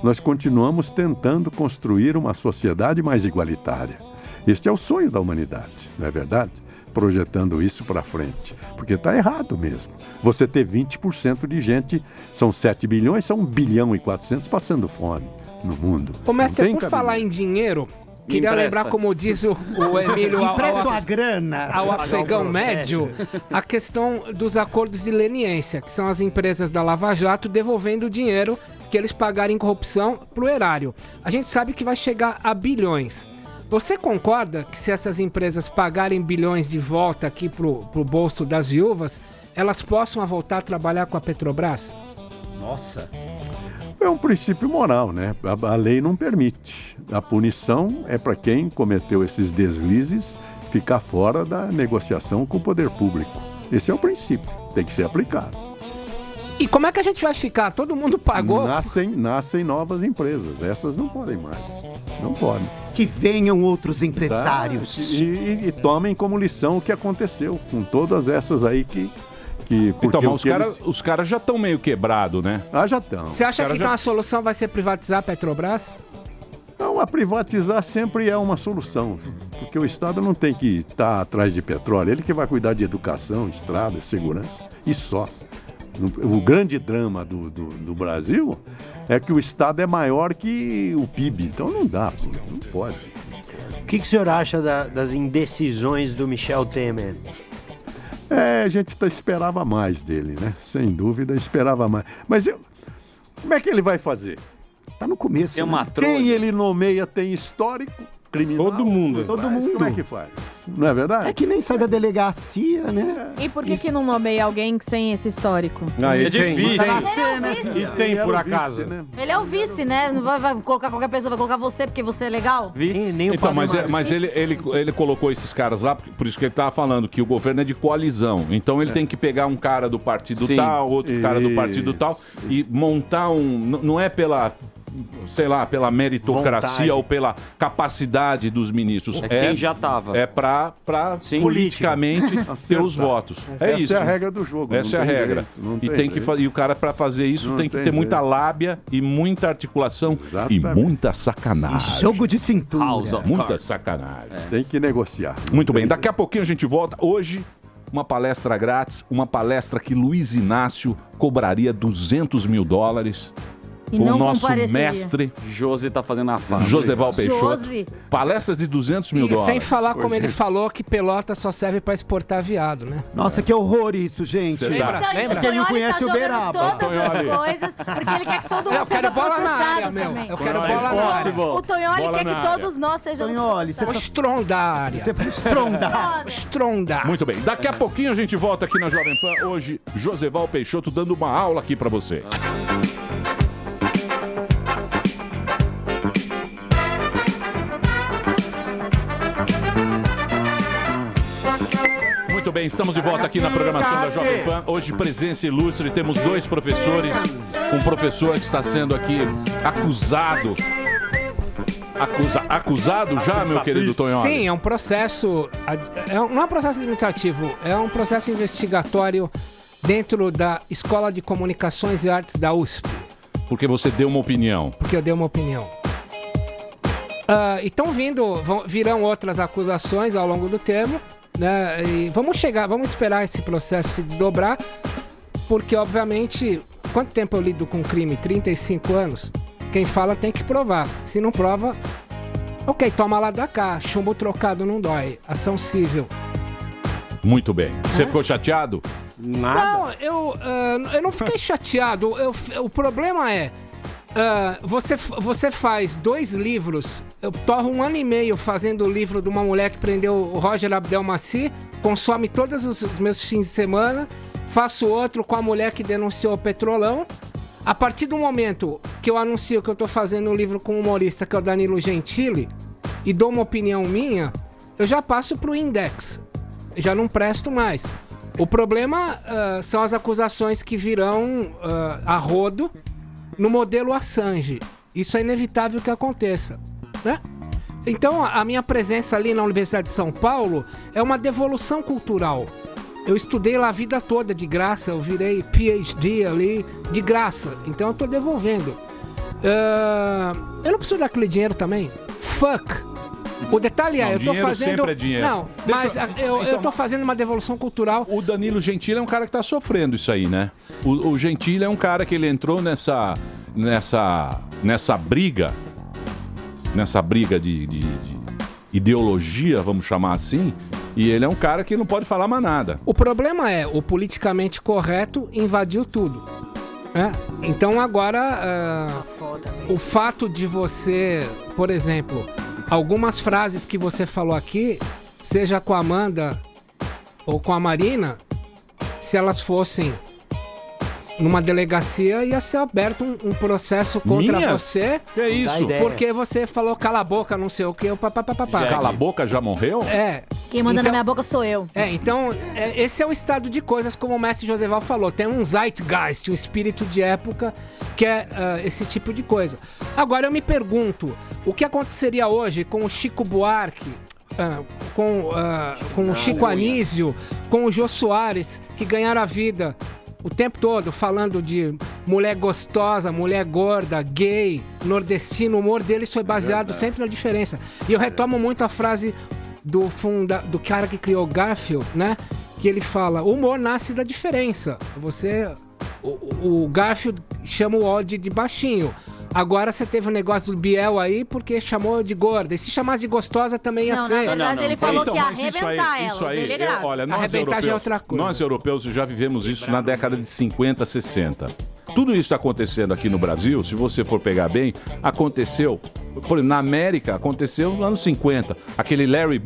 Speaker 1: Nós continuamos tentando construir uma sociedade mais igualitária. Este é o sonho da humanidade, não é verdade? Projetando isso para frente. Porque está errado mesmo. Você ter 20% de gente, são 7 bilhões, são 1 bilhão e 400 passando fome no mundo.
Speaker 10: Ô, mestre, por falar em dinheiro, queria lembrar, como diz o Emílio, ao afegão médio, a questão dos acordos de leniência, que são as empresas da Lava Jato devolvendo o dinheiro que eles pagaram em corrupção pro erário. A gente sabe que vai chegar a bilhões. Você concorda que se essas empresas pagarem bilhões de volta aqui pro bolso das viúvas, elas possam voltar a trabalhar com a Petrobras?
Speaker 11: Nossa.
Speaker 1: É um princípio moral, né? A lei não permite. A punição é para quem cometeu esses deslizes ficar fora da negociação com o poder público. Esse é o princípio. Tem que ser aplicado.
Speaker 10: E como é que a gente vai ficar? Todo mundo pagou?
Speaker 1: Nascem novas empresas. Essas não podem mais. Não podem.
Speaker 11: Que venham outros empresários.
Speaker 1: Tá? E tomem como lição o que aconteceu com todas essas aí que
Speaker 3: então, mas os caras já estão meio quebrados, né?
Speaker 1: Ah, já estão.
Speaker 10: Você acha que então a solução vai ser privatizar a Petrobras?
Speaker 1: Não, a privatizar sempre é uma solução. Porque o Estado não tem que estar atrás de petróleo. Ele que vai cuidar de educação, estrada, segurança e só. O grande drama do Brasil é que o Estado é maior que o PIB. Então não dá, não pode.
Speaker 6: O que o senhor acha das indecisões do Michel Temer?
Speaker 1: A gente esperava mais dele, né? Sem dúvida, esperava mais. Mas como é que ele vai fazer?
Speaker 11: Tá no começo.
Speaker 7: É uma
Speaker 1: Quem ele nomeia tem histórico, criminal.
Speaker 4: Todo mundo.
Speaker 11: Todo mundo.
Speaker 1: Como é que faz? Não é verdade?
Speaker 11: É que nem sai da delegacia, né?
Speaker 12: E por que não nomeia alguém sem esse histórico?
Speaker 4: Aí,
Speaker 7: É difícil.
Speaker 4: E tem, por acaso.
Speaker 8: Ele é o vice, né? Não vai colocar qualquer pessoa, vai colocar você porque você é legal.
Speaker 3: Então, mas ele colocou esses caras lá, por isso que ele tava falando que o governo é de coalizão. Então ele tem que pegar um cara do partido tal, outro cara do partido tal, e montar não é pela, sei lá, pela meritocracia
Speaker 7: Vontade.
Speaker 3: ou pela capacidade dos ministros.
Speaker 7: É quem já tava.
Speaker 3: É pra politicamente ter os votos. É isso.
Speaker 1: Essa é a regra do jogo.
Speaker 3: Essa é a regra. E o cara, pra fazer isso, tem que ter muita lábia e muita articulação e muita sacanagem.
Speaker 11: Jogo de cintura.
Speaker 3: Muita sacanagem.
Speaker 1: Tem que negociar.
Speaker 3: Muito bem, daqui a pouquinho a gente volta. Hoje, uma palestra grátis, uma palestra que Luiz Inácio cobraria $200 mil.
Speaker 8: E
Speaker 3: com o
Speaker 8: não
Speaker 3: nosso
Speaker 8: compareceria.
Speaker 3: mestre
Speaker 7: Josi tá fazendo a fase.
Speaker 3: Joseval Peixoto.
Speaker 8: Josi.
Speaker 3: Palestras de $200 mil.
Speaker 10: E sem falar como
Speaker 3: Pois
Speaker 10: ele
Speaker 3: é.
Speaker 10: falou que Pelota só serve pra exportar viado, né?
Speaker 11: Nossa, que horror isso, gente.
Speaker 3: Você tá-
Speaker 10: Lembra?
Speaker 11: Quem não
Speaker 8: Tonholi
Speaker 11: conhece
Speaker 8: tá
Speaker 11: o Beraba.
Speaker 8: jogando todas
Speaker 3: Tonholi.
Speaker 8: as coisas, porque ele quer que todo mundo
Speaker 10: Eu quero
Speaker 8: seja
Speaker 10: bola na
Speaker 8: processado
Speaker 10: área, meu.
Speaker 8: também.
Speaker 10: Eu quero
Speaker 3: Tonholi,
Speaker 10: bola na área.
Speaker 8: O Tonholi
Speaker 3: Bola
Speaker 8: quer
Speaker 3: na
Speaker 8: que
Speaker 3: área.
Speaker 8: todos nós sejamos
Speaker 11: Tonholi, você
Speaker 10: O
Speaker 8: processados.
Speaker 10: estrondária.
Speaker 11: Você foi estrondar.
Speaker 10: Estrondar.
Speaker 3: Muito bem, daqui a pouquinho a gente volta aqui na Jovem Pan. Hoje, Joseval Peixoto dando uma aula aqui pra vocês. Muito bem, estamos de volta aqui na programação da Jovem Pan. Hoje, presença ilustre, temos dois professores. Um professor que está sendo aqui acusado. Acusado já, meu querido Tonholi?
Speaker 10: Sim, é um processo. Não é um processo administrativo, é um processo investigatório dentro da Escola de Comunicações e Artes da USP.
Speaker 3: Porque você deu uma opinião.
Speaker 10: Porque eu dei uma opinião. E virão outras acusações ao longo do termo, né? E vamos esperar esse processo se desdobrar, porque obviamente, quanto tempo eu lido com crime? 35 anos. Quem fala tem que provar. Se não prova, ok, toma lá da cá. Chumbo trocado não dói. Ação civil.
Speaker 3: Muito bem. Você ficou chateado?
Speaker 10: Não, eu não fiquei chateado. O problema é, você faz 2 livros. Eu torro 1 ano e meio fazendo o livro de uma mulher que prendeu o Roger Abdelmaci, consome todos os meus fins de semana, faço outro com a mulher que denunciou o Petrolão. A partir do momento que eu anuncio que eu tô fazendo um livro com um humorista, que é o Danilo Gentili, e dou uma opinião minha, eu já passo pro Index. Eu já não presto mais. O problema são as acusações que virão a rodo no modelo Assange. Isso é inevitável que aconteça, né? Então, a minha presença ali na Universidade de São Paulo é uma devolução cultural. Eu estudei lá a vida toda de graça, eu virei PhD ali de graça, então eu tô devolvendo. Eu não preciso daquele dinheiro também. Fuck! O detalhe é,
Speaker 3: Não,
Speaker 10: eu tô
Speaker 3: dinheiro
Speaker 10: fazendo...
Speaker 3: sempre é dinheiro.
Speaker 10: Não,
Speaker 3: Deixa-
Speaker 10: mas eu tô fazendo uma devolução cultural.
Speaker 3: O Danilo Gentili é um cara que tá sofrendo isso aí, né? O Gentili é um cara que ele entrou nessa briga de ideologia, vamos chamar assim, e ele é um cara que não pode falar mais nada.
Speaker 10: O problema é, o politicamente correto invadiu tudo, né? Então agora, o fato de você, por exemplo, algumas frases que você falou aqui, seja com a Amanda ou com a Marina, se elas fossem numa delegacia, ia ser aberto um processo contra
Speaker 3: Minhas?
Speaker 10: você.
Speaker 3: Que isso?
Speaker 10: Porque você falou cala a boca, não sei o que,
Speaker 3: Cala a boca já morreu?
Speaker 10: É.
Speaker 8: Quem manda na minha boca sou eu.
Speaker 10: Então, esse é o estado de coisas, como o mestre Joseval falou. Tem um zeitgeist, um espírito de época, que é esse tipo de coisa. Agora, eu me pergunto, o que aconteceria hoje com o Chico Buarque, com o Chico Anísio, com o Jô Soares, que ganharam a vida o tempo todo falando de mulher gostosa, mulher gorda, gay, nordestino. O humor deles foi baseado sempre na diferença. E eu retomo muito a frase do cara que criou Garfield, né? Que ele fala, o humor nasce da diferença. O Garfield chama o Odd de baixinho. Agora você teve um negócio do Biel aí porque chamou de gorda. E se chamasse de gostosa também ia
Speaker 8: Não,
Speaker 10: ser.
Speaker 8: na verdade ele falou que ia
Speaker 3: mas
Speaker 8: arrebentar ela.
Speaker 3: isso
Speaker 8: O
Speaker 3: aí,
Speaker 8: dele é grave.
Speaker 3: olha,
Speaker 10: Arrebentar já é outra coisa.
Speaker 3: nós europeus já vivemos isso na década de 50, 60. Tudo isso está acontecendo aqui no Brasil, se você for pegar bem, aconteceu, por exemplo, na América, aconteceu nos anos 50. Aquele Larry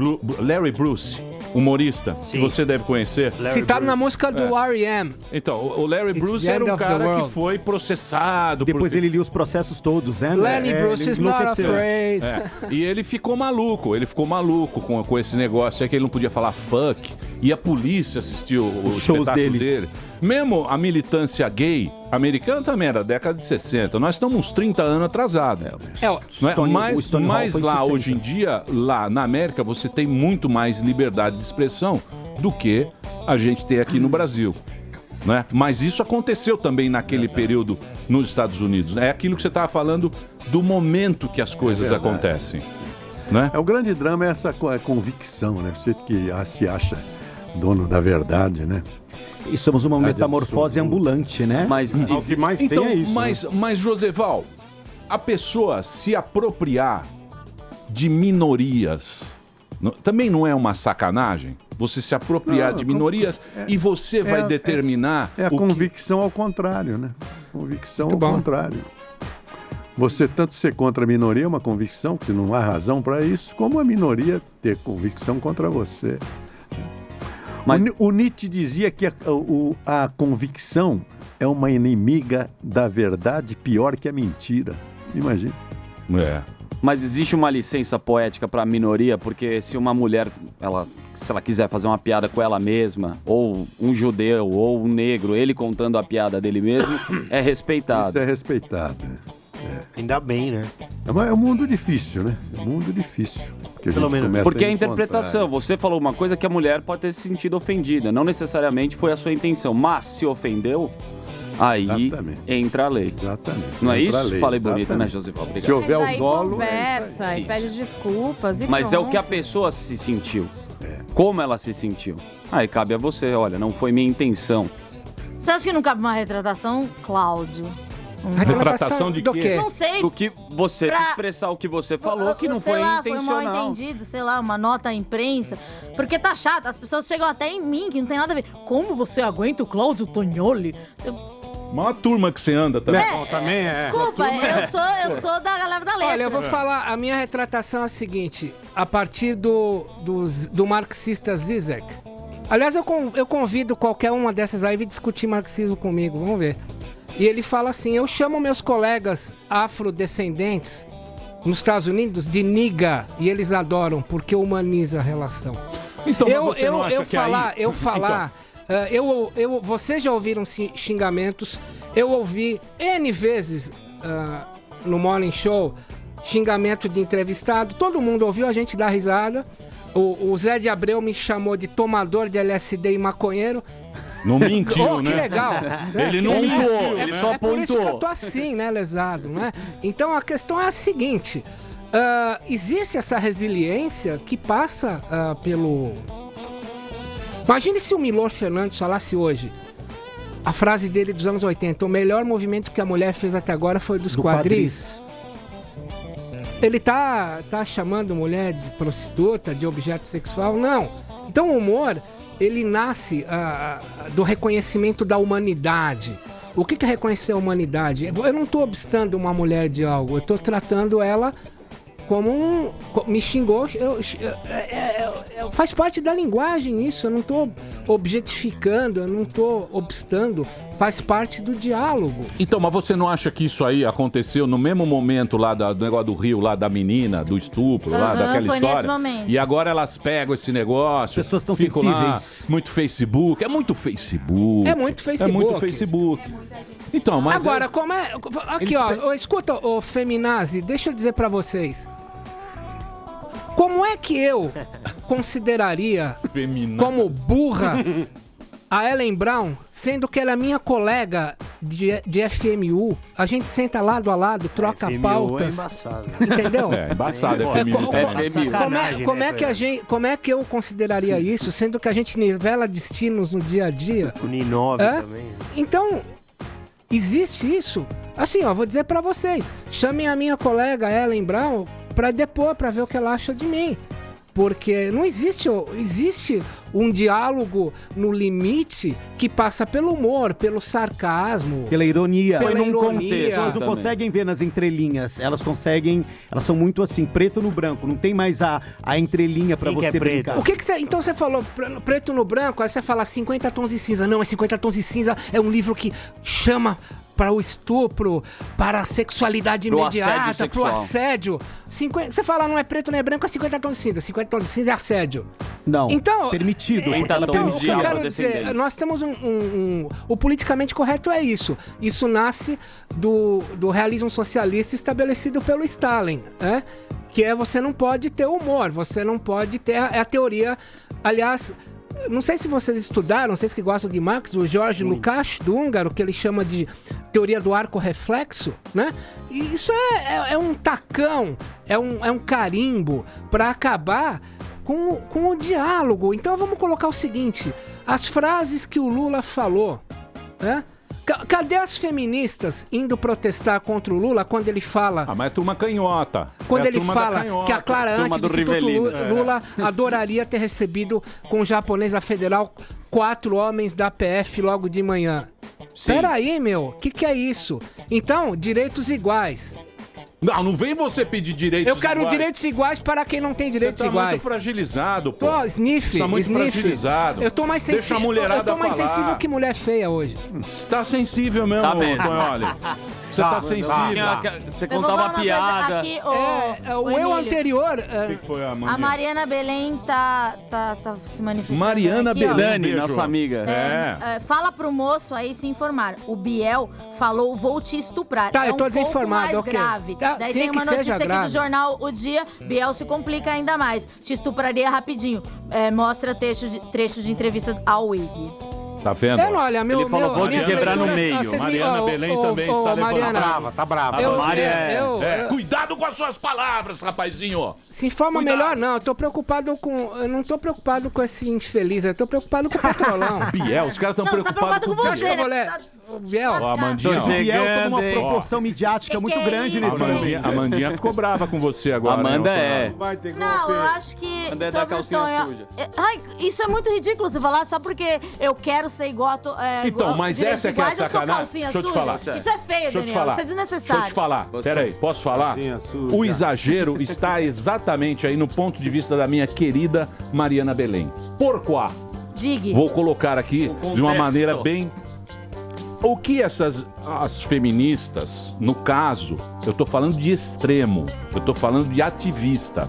Speaker 3: Bruce, humorista, que você deve conhecer.
Speaker 10: Citado na música do R.E.M.
Speaker 3: Então, o Larry Bruce era um cara que foi processado.
Speaker 11: Depois ele lia os processos todos, né?
Speaker 10: Lenny Bruce is not afraid.
Speaker 3: E ele ficou maluco com esse negócio, é que ele não podia falar fuck, e a polícia assistiu os shows dele. Mesmo a militância gay americana também era década de 60. Nós estamos uns 30 anos atrasados. Mas lá, hoje em dia, lá na América, você tem muito mais liberdade de expressão do que a gente tem aqui no Brasil. Né? Mas isso aconteceu também naquele período nos Estados Unidos. É aquilo que você estava falando do momento que as coisas acontecem. Né?
Speaker 1: O grande drama é essa convicção, né? Você que se acha dono da verdade, né?
Speaker 11: E somos uma metamorfose ambulante, né?
Speaker 3: Mas o que mais tem é isso. Mas Joseval, a pessoa se apropriar de minorias também não é uma sacanagem? Você se apropriar de minorias e você vai determinar...
Speaker 1: É a convicção ao contrário, né? Convicção ao contrário. Você tanto ser contra a minoria é uma convicção, que não há razão para isso, como a minoria ter convicção contra você. Mas... O Nietzsche dizia que a convicção é uma inimiga da verdade pior que a mentira. Imagina.
Speaker 7: Mas existe uma licença poética para a minoria, porque se uma mulher, se ela quiser fazer uma piada com ela mesma, ou um judeu, ou um negro, ele contando a piada dele mesmo, é respeitado.
Speaker 1: Isso é respeitado.
Speaker 6: Ainda bem, né?
Speaker 1: É um mundo difícil, né? É um mundo difícil.
Speaker 7: Pelo menos. Porque é a interpretação. Você falou uma coisa que a mulher pode ter se sentido ofendida. Não necessariamente foi a sua intenção, mas se ofendeu, aí entra a lei.
Speaker 1: Exatamente.
Speaker 7: Não é isso? Falei bonito, né, Josival? Obrigado.
Speaker 1: Se houver
Speaker 12: o
Speaker 1: dolo...
Speaker 12: conversa e pede desculpas e
Speaker 7: Mas
Speaker 12: pronto.
Speaker 7: é o que a pessoa se sentiu. Como ela se sentiu. Aí cabe a você, olha, não foi minha intenção.
Speaker 8: Você acha que não cabe uma retratação, Cláudio?
Speaker 3: Retratação de quê?
Speaker 8: Não sei.
Speaker 7: Do que você se expressar o que você falou, que não foi intencional.
Speaker 8: Foi mal entendido, sei lá, uma nota à imprensa. Porque tá chato, as pessoas chegam até em mim, que não tem nada a ver. Como você aguenta o Cláudio Tognoli?
Speaker 3: Uma turma que você anda também.
Speaker 8: Desculpa, eu sou da galera da letra.
Speaker 10: Olha, eu vou falar, a minha retratação é a seguinte, a partir do marxista Zizek. Aliás, eu convido qualquer uma dessas aí a vir discutir marxismo comigo, vamos ver. E ele fala assim, eu chamo meus colegas afrodescendentes nos Estados Unidos de nigga, e eles adoram, porque humaniza a relação.
Speaker 3: Então, você não acha que
Speaker 10: vocês já ouviram xingamentos, eu ouvi N vezes no Morning Show xingamento de entrevistado, todo mundo ouviu, a gente dá risada. O Zé de Abreu me chamou de tomador de LSD e maconheiro.
Speaker 3: Não mentiu,
Speaker 10: né? Que legal.
Speaker 3: Ele não mentiu, ele só
Speaker 10: pontuou. É por isso que eu tô assim, né, lesado, né? Então a questão é a seguinte, existe essa resiliência que passa pelo... Imagine se o Milor Fernandes falasse hoje, a frase dele dos anos 80, o melhor movimento que a mulher fez até agora foi dos quadris. Ele tá chamando mulher de prostituta, de objeto sexual? Não. Então o humor, ele nasce do reconhecimento da humanidade. O que é reconhecer a humanidade? Eu não estou obstando uma mulher de algo, eu estou tratando ela como me xingou, faz parte da linguagem isso, eu não estou objetificando, eu não estou obstando, faz parte do diálogo.
Speaker 3: Então, mas você não acha que isso aí aconteceu no mesmo momento lá do negócio do Rio, lá da menina, do estupro, lá daquela
Speaker 8: foi
Speaker 3: história?
Speaker 8: Nesse momento.
Speaker 3: E agora elas pegam esse negócio,
Speaker 11: as pessoas estão
Speaker 3: ficam lá,
Speaker 11: sensíveis.
Speaker 3: muito Facebook. É muito Facebook.
Speaker 10: É muito Facebook.
Speaker 3: Então, mas
Speaker 10: agora, como é... Aqui, escuta, ô Feminazi, deixa eu dizer pra vocês. Como é que eu consideraria como burra a Ellen Brown, sendo que ela é minha colega de FMU? A gente senta lado a lado, troca
Speaker 6: FMU
Speaker 10: pautas.
Speaker 6: É embaçado.
Speaker 10: Entendeu?
Speaker 3: É embaçado, FMU.
Speaker 10: Como é que eu consideraria isso, sendo que a gente nivela destinos no dia a dia?
Speaker 6: O Ninove também.
Speaker 10: Então, existe isso? Assim, vou dizer pra vocês. Chamem a minha colega Ellen Brown pra depor, pra ver o que ela acha de mim. Porque não existe um diálogo no limite que passa pelo humor, pelo sarcasmo,
Speaker 11: pela ironia.
Speaker 10: Pela ironia.
Speaker 11: As pessoas não conseguem ver nas entrelinhas. Elas são muito assim, preto no branco. Não tem mais a entrelinha pra você brincar.
Speaker 10: O que você... Então você falou preto no branco, aí você fala 50 tons de cinza. Não, 50 tons de cinza é um livro que chama para o estupro, para a sexualidade imediata, para o assédio. Você fala, não é preto nem é branco, é 50 tons de cinza. 50 tons de cinza é assédio.
Speaker 11: Não,
Speaker 10: então,
Speaker 11: permitido.
Speaker 10: Então, o que eu quero dizer, nós temos o politicamente correto é isso. Isso nasce do realismo socialista estabelecido pelo Stalin, né? Que é você não pode ter humor, você não pode ter a teoria, aliás... Não sei se vocês estudaram, vocês que gostam de Marx, o George Lukács, do húngaro, que ele chama de teoria do arco reflexo, né? E isso é um tacão, é um carimbo para acabar com o diálogo. Então vamos colocar o seguinte, as frases que o Lula falou, né? Cadê as feministas indo protestar contra o Lula quando ele fala...
Speaker 3: Ah, mas é turma canhota.
Speaker 10: Quando ele fala que a Clara Ante do Instituto Lula adoraria ter recebido com japonesa federal 4 homens da PF logo de manhã. Peraí, meu, o que é isso? Então, direitos iguais.
Speaker 3: Não vem você pedir direitos iguais.
Speaker 10: Eu quero direitos iguais para quem não tem direitos iguais.
Speaker 3: Você tá muito fragilizado, pô.
Speaker 10: Pô, sniff.
Speaker 3: Você tá muito fragilizado.
Speaker 10: Eu tô mais sensível.
Speaker 3: Deixa a mulherada
Speaker 10: Eu tô mais
Speaker 3: falar.
Speaker 10: sensível que mulher feia hoje.
Speaker 3: Você tá sensível mesmo, Tonholi. Você tá sensível.
Speaker 7: Você contava piada.
Speaker 8: Aqui,
Speaker 10: o eu anterior...
Speaker 3: O que foi a Amandinha?
Speaker 8: A Mariana Belém tá se manifestando.
Speaker 3: Mariana
Speaker 8: aqui,
Speaker 3: Belém,
Speaker 7: nossa amiga.
Speaker 8: Fala pro moço aí se informar. O Biel falou, vou te estuprar.
Speaker 10: Tá, eu tô
Speaker 8: um
Speaker 10: desinformado,
Speaker 8: pouco mais grave. Daí
Speaker 10: sim,
Speaker 8: tem uma notícia aqui
Speaker 10: grave.
Speaker 8: do jornal O Dia, Biel se complica ainda mais. Te estupraria rapidinho. Mostra trechos de entrevista ao Wig.
Speaker 3: Tá vendo?
Speaker 10: Olha,
Speaker 7: ele falou, vou te quebrar no meio.
Speaker 3: Mariana Belém também está levantando.
Speaker 4: Tá brava.
Speaker 3: Cuidado com as suas palavras, rapazinho.
Speaker 10: Se informa melhor, não. Eu não tô preocupado com esse infeliz. Eu tô preocupado com o Petrolão.
Speaker 3: Biel, os caras estão preocupados com
Speaker 8: você, né?
Speaker 10: Biel.
Speaker 3: Amandinha.
Speaker 11: O Biel toma uma proporção midiática muito grande nesse momento.
Speaker 3: A Amandinha ficou brava com você agora.
Speaker 7: Amanda
Speaker 8: Não, eu acho que
Speaker 7: Amanda é da calcinha suja.
Speaker 8: Ai, isso é muito ridículo você falar só porque eu quero ser igual a...
Speaker 3: Então, mas essa é que é a sacanagem. Deixa eu te falar.
Speaker 8: Isso é feio, Daniel. Isso é desnecessário.
Speaker 3: Deixa eu te falar. Peraí, posso falar? O exagero está exatamente aí no ponto de vista da minha querida Mariana Belém. Porquá?
Speaker 8: Diga.
Speaker 3: Vou colocar aqui de uma maneira bem... O que as feministas, no caso, eu tô falando de extremo, eu tô falando de ativista.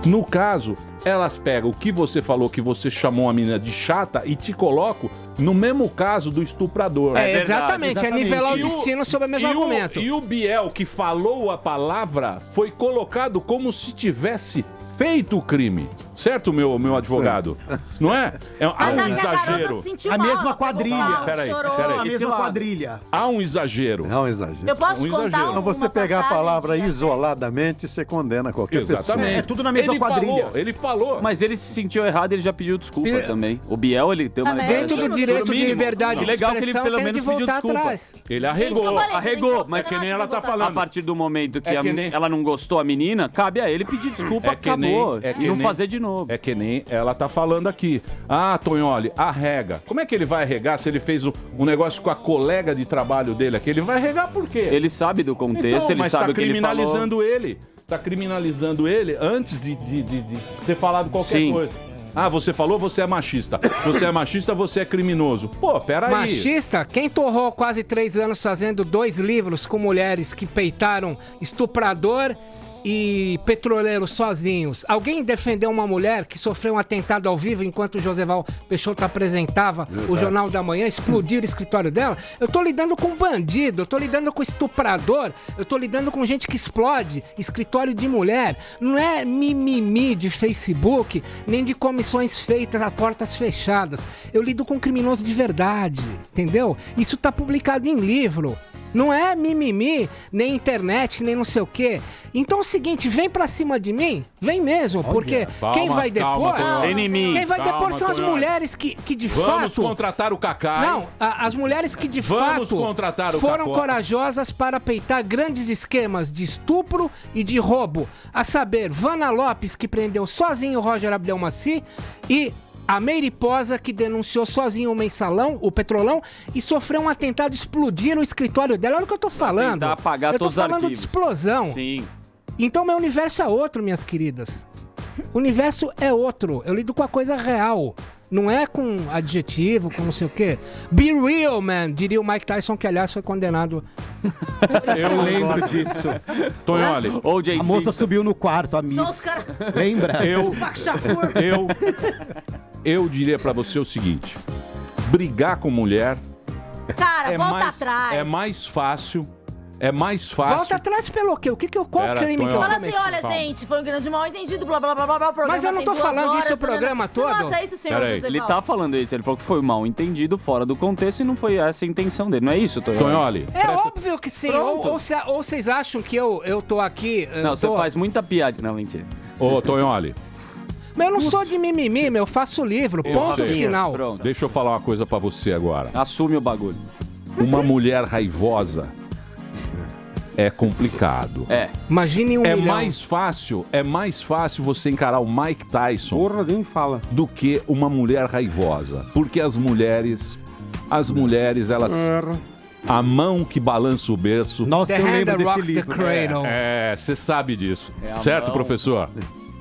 Speaker 3: No caso, elas pegam o que você falou, que você chamou a menina de chata, e te colocam no mesmo caso do estuprador.
Speaker 10: Exatamente, é nivelar o destino sobre o mesmo argumento.
Speaker 3: E o Biel, que falou a palavra, foi colocado como se tivesse feito o crime. Certo, meu advogado? Não é? Há um exagero.
Speaker 11: A mesma quadrilha.
Speaker 3: Peraí.
Speaker 11: A mesma quadrilha.
Speaker 3: Há um exagero.
Speaker 1: É um exagero.
Speaker 8: Eu posso contar
Speaker 1: Então você pegar a palavra isoladamente, você condena qualquer pessoa.
Speaker 3: Exatamente.
Speaker 11: É tudo na mesma quadrilha.
Speaker 3: Ele falou.
Speaker 7: Mas ele se sentiu errado, ele já pediu desculpa também. O Biel, ele tem uma...
Speaker 10: Dentro do direito de liberdade de
Speaker 7: legal que ele
Speaker 10: expressão,
Speaker 7: pelo
Speaker 10: tem
Speaker 7: menos
Speaker 10: que
Speaker 7: pediu
Speaker 10: voltar
Speaker 7: desculpa.
Speaker 10: atrás.
Speaker 3: Ele arregou.
Speaker 7: Arregou, mas
Speaker 3: que nem ela tá falando.
Speaker 7: a partir do momento que
Speaker 3: É que nem-
Speaker 7: ela não gostou, a menina, cabe a ele pedir desculpa, acabou. E não fazer de novo.
Speaker 3: É que nem ela tá falando aqui. Ah, Tonholi, arrega. Como é que ele vai arregar se ele fez um negócio com a colega de trabalho dele aqui? Ele vai arregar por quê?
Speaker 7: Ele sabe do contexto,
Speaker 3: Então,
Speaker 7: ele
Speaker 3: mas
Speaker 7: sabe
Speaker 3: tá
Speaker 7: o que ele falou.
Speaker 3: criminalizando ele. Tá criminalizando ele antes de ter falado qualquer
Speaker 7: Sim.
Speaker 3: coisa. Ah, você falou, você é machista. Você é machista, você é criminoso. Pô, peraí.
Speaker 10: Machista? Quem torrou quase 3 anos fazendo 2 livros com mulheres que peitaram estuprador e petroleiro sozinhos? Alguém defendeu uma mulher que sofreu um atentado ao vivo enquanto o Joseval Peixoto apresentava o Jornal da Manhã, explodir o escritório dela? Eu tô lidando com bandido, eu tô lidando com estuprador, eu tô lidando com gente que explode escritório de mulher. Não é mimimi de Facebook, nem de comissões feitas a portas fechadas. Eu lido com criminoso de verdade, entendeu? Isso tá publicado em livro. Não é mimimi, nem internet, nem não sei o quê. Então é o seguinte, vem pra cima de mim, vem mesmo, porque quem vai depor... Quem vai depor são as mulheres que de fato...
Speaker 3: Vamos contratar o Cacá.
Speaker 10: Não, as mulheres que de fato foram corajosas para peitar grandes esquemas de estupro e de roubo. A saber, Vana Lopes, que prendeu sozinho o Roger Abdelmaci, e a Meire Posa, que denunciou sozinho o mensalão, o Petrolão, e sofreu um atentado, explodir o escritório dela. Olha o que eu tô falando.
Speaker 7: Apagar
Speaker 10: eu tô
Speaker 7: todos os
Speaker 10: falando de
Speaker 7: arquivos.
Speaker 10: explosão.
Speaker 7: Sim.
Speaker 10: Então meu universo é outro, minhas queridas. O universo é outro. Eu lido com a coisa real. Não é com adjetivo, com não sei o quê. Be real, man, diria o Mike Tyson, que aliás foi condenado.
Speaker 11: Eu lembro disso.
Speaker 3: Tonholi.
Speaker 11: A moça subiu no quarto, a Miss.
Speaker 8: Só os caras...
Speaker 11: Lembra?
Speaker 3: Eu diria pra você o seguinte: brigar com mulher
Speaker 8: Cara, volta atrás.
Speaker 3: é mais fácil. É mais fácil.
Speaker 10: Volta atrás pelo quê? Qual crime que eu
Speaker 8: Fala
Speaker 10: cometi?
Speaker 8: assim, olha, gente, foi um grande mal entendido, blá, blá, blá, blá, blá, o programa
Speaker 10: Mas eu não tô
Speaker 8: tem 2
Speaker 10: falando
Speaker 8: horas,
Speaker 10: isso o programa todo.
Speaker 8: Você não faça isso, senhor José
Speaker 7: Ele
Speaker 8: Paulo.
Speaker 7: tá falando isso, ele falou que foi mal entendido, fora do contexto, e não foi essa a intenção dele. Não é isso, Tonholi?
Speaker 3: Tonholi.
Speaker 10: É óbvio que sim. Ou vocês acham que eu tô aqui...
Speaker 7: Não, você faz muita piada. Não, mentira.
Speaker 3: Ô, Tonholi.
Speaker 10: Mas eu não sou de mimimi, eu faço livro, ponto final.
Speaker 7: Pronto.
Speaker 3: Deixa eu falar uma coisa pra você agora.
Speaker 7: Assume o bagulho.
Speaker 3: Uma mulher raivosa é complicado.
Speaker 10: Imagine um milhão.
Speaker 3: É mais fácil você encarar o Mike Tyson
Speaker 4: nem fala.
Speaker 3: do que uma mulher raivosa. Porque as mulheres, elas... A mão que balança o berço.
Speaker 11: Nossa, eu lembro desse livro.
Speaker 3: Você sabe disso.
Speaker 1: É a
Speaker 3: Certo,
Speaker 1: mão.
Speaker 3: professor?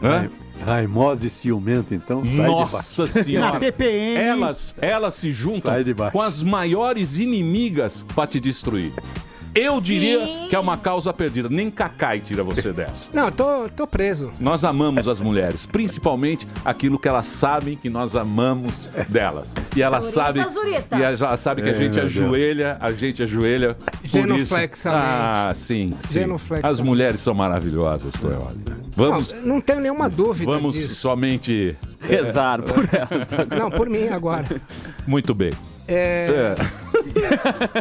Speaker 3: Hã?
Speaker 1: Raimosa e ciumenta, então, sai
Speaker 3: Nossa
Speaker 1: de baixo.
Speaker 3: senhora.
Speaker 11: Na TPM.
Speaker 3: Elas se juntam
Speaker 1: Sai de baixo.
Speaker 3: com as maiores inimigas pra te destruir. Eu diria que é uma causa perdida. Nem Cacai tira você dessa.
Speaker 10: Não, tô preso.
Speaker 3: Nós amamos as mulheres, principalmente aquilo que elas sabem que nós amamos delas. E elas sabem,
Speaker 8: Zurita.
Speaker 3: e elas sabem que a gente ajoelha por isso.
Speaker 10: Genuflexamente.
Speaker 3: Sim.
Speaker 10: Genuflexamente.
Speaker 3: As mulheres são maravilhosas, Tonholi. Vamos,
Speaker 10: Não tenho nenhuma dúvida
Speaker 3: vamos
Speaker 10: disso.
Speaker 3: somente
Speaker 7: rezar por elas.
Speaker 10: Não, por mim agora.
Speaker 3: Muito bem.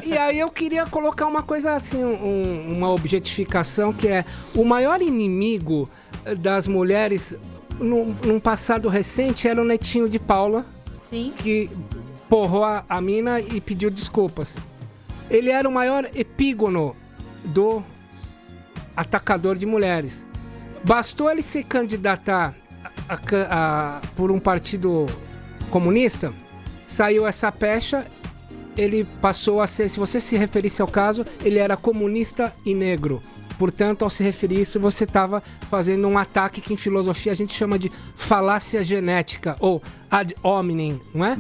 Speaker 10: E aí eu queria colocar uma coisa assim, uma objetificação, que é o maior inimigo das mulheres num passado recente era o netinho de Paula.
Speaker 8: Sim.
Speaker 10: Que porrou a mina e pediu desculpas. Ele era o maior epígono do atacador de mulheres. Bastou ele se candidatar por um partido comunista, saiu essa pecha, ele passou a ser, se você se referisse ao caso, ele era comunista e negro. Portanto, ao se referir a isso, você estava fazendo um ataque que em filosofia a gente chama de falácia genética, ou ad hominem, não é?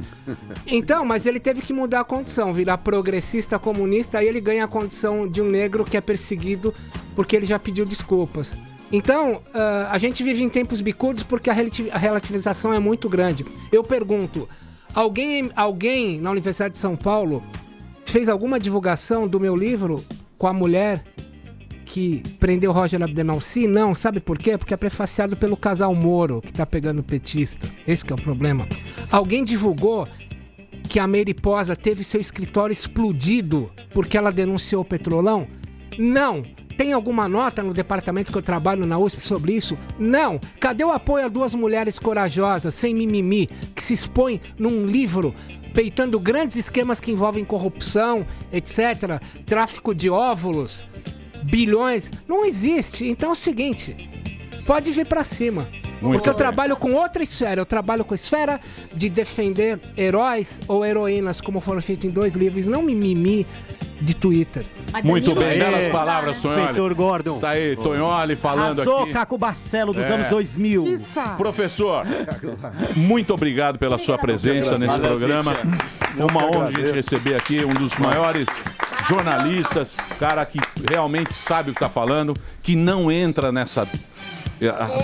Speaker 10: Então, mas ele teve que mudar a condição, virar progressista, comunista, aí ele ganha a condição de um negro que é perseguido porque ele já pediu desculpas. Então, a gente vive em tempos bicudos porque a relativização é muito grande. Eu pergunto, alguém na Universidade de São Paulo fez alguma divulgação do meu livro com a mulher que prendeu Roger Abdelmaci? Não, sabe por quê? Porque é prefaciado pelo casal Moro, que tá pegando petista. Esse que é o problema. Alguém divulgou que a Meire Posa teve seu escritório explodido porque ela denunciou o Petrolão? Não. Tem alguma nota no departamento que eu trabalho na USP sobre isso? Não. Cadê o apoio a 2 mulheres corajosas, sem mimimi, que se expõem num livro peitando grandes esquemas que envolvem corrupção, etc., tráfico de óvulos, bilhões? Não existe. Então é o seguinte, pode vir pra cima. Porque eu trabalho com outra esfera. Eu trabalho com a esfera de defender heróis ou heroínas, como foram feitos em 2 livros, não mimimi de Twitter.
Speaker 3: Muito bem, belas palavras, Tonholi.
Speaker 11: Inspetor Gordon.
Speaker 3: Está aí, Tonholi falando
Speaker 11: Arrasou,
Speaker 3: aqui.
Speaker 11: Caco Barcelo dos anos 2000.
Speaker 3: Professor, muito obrigado pela sua presença nesse programa. Foi uma honra a gente receber aqui um dos maiores jornalistas, cara que realmente sabe o que está falando, que não entra nessa...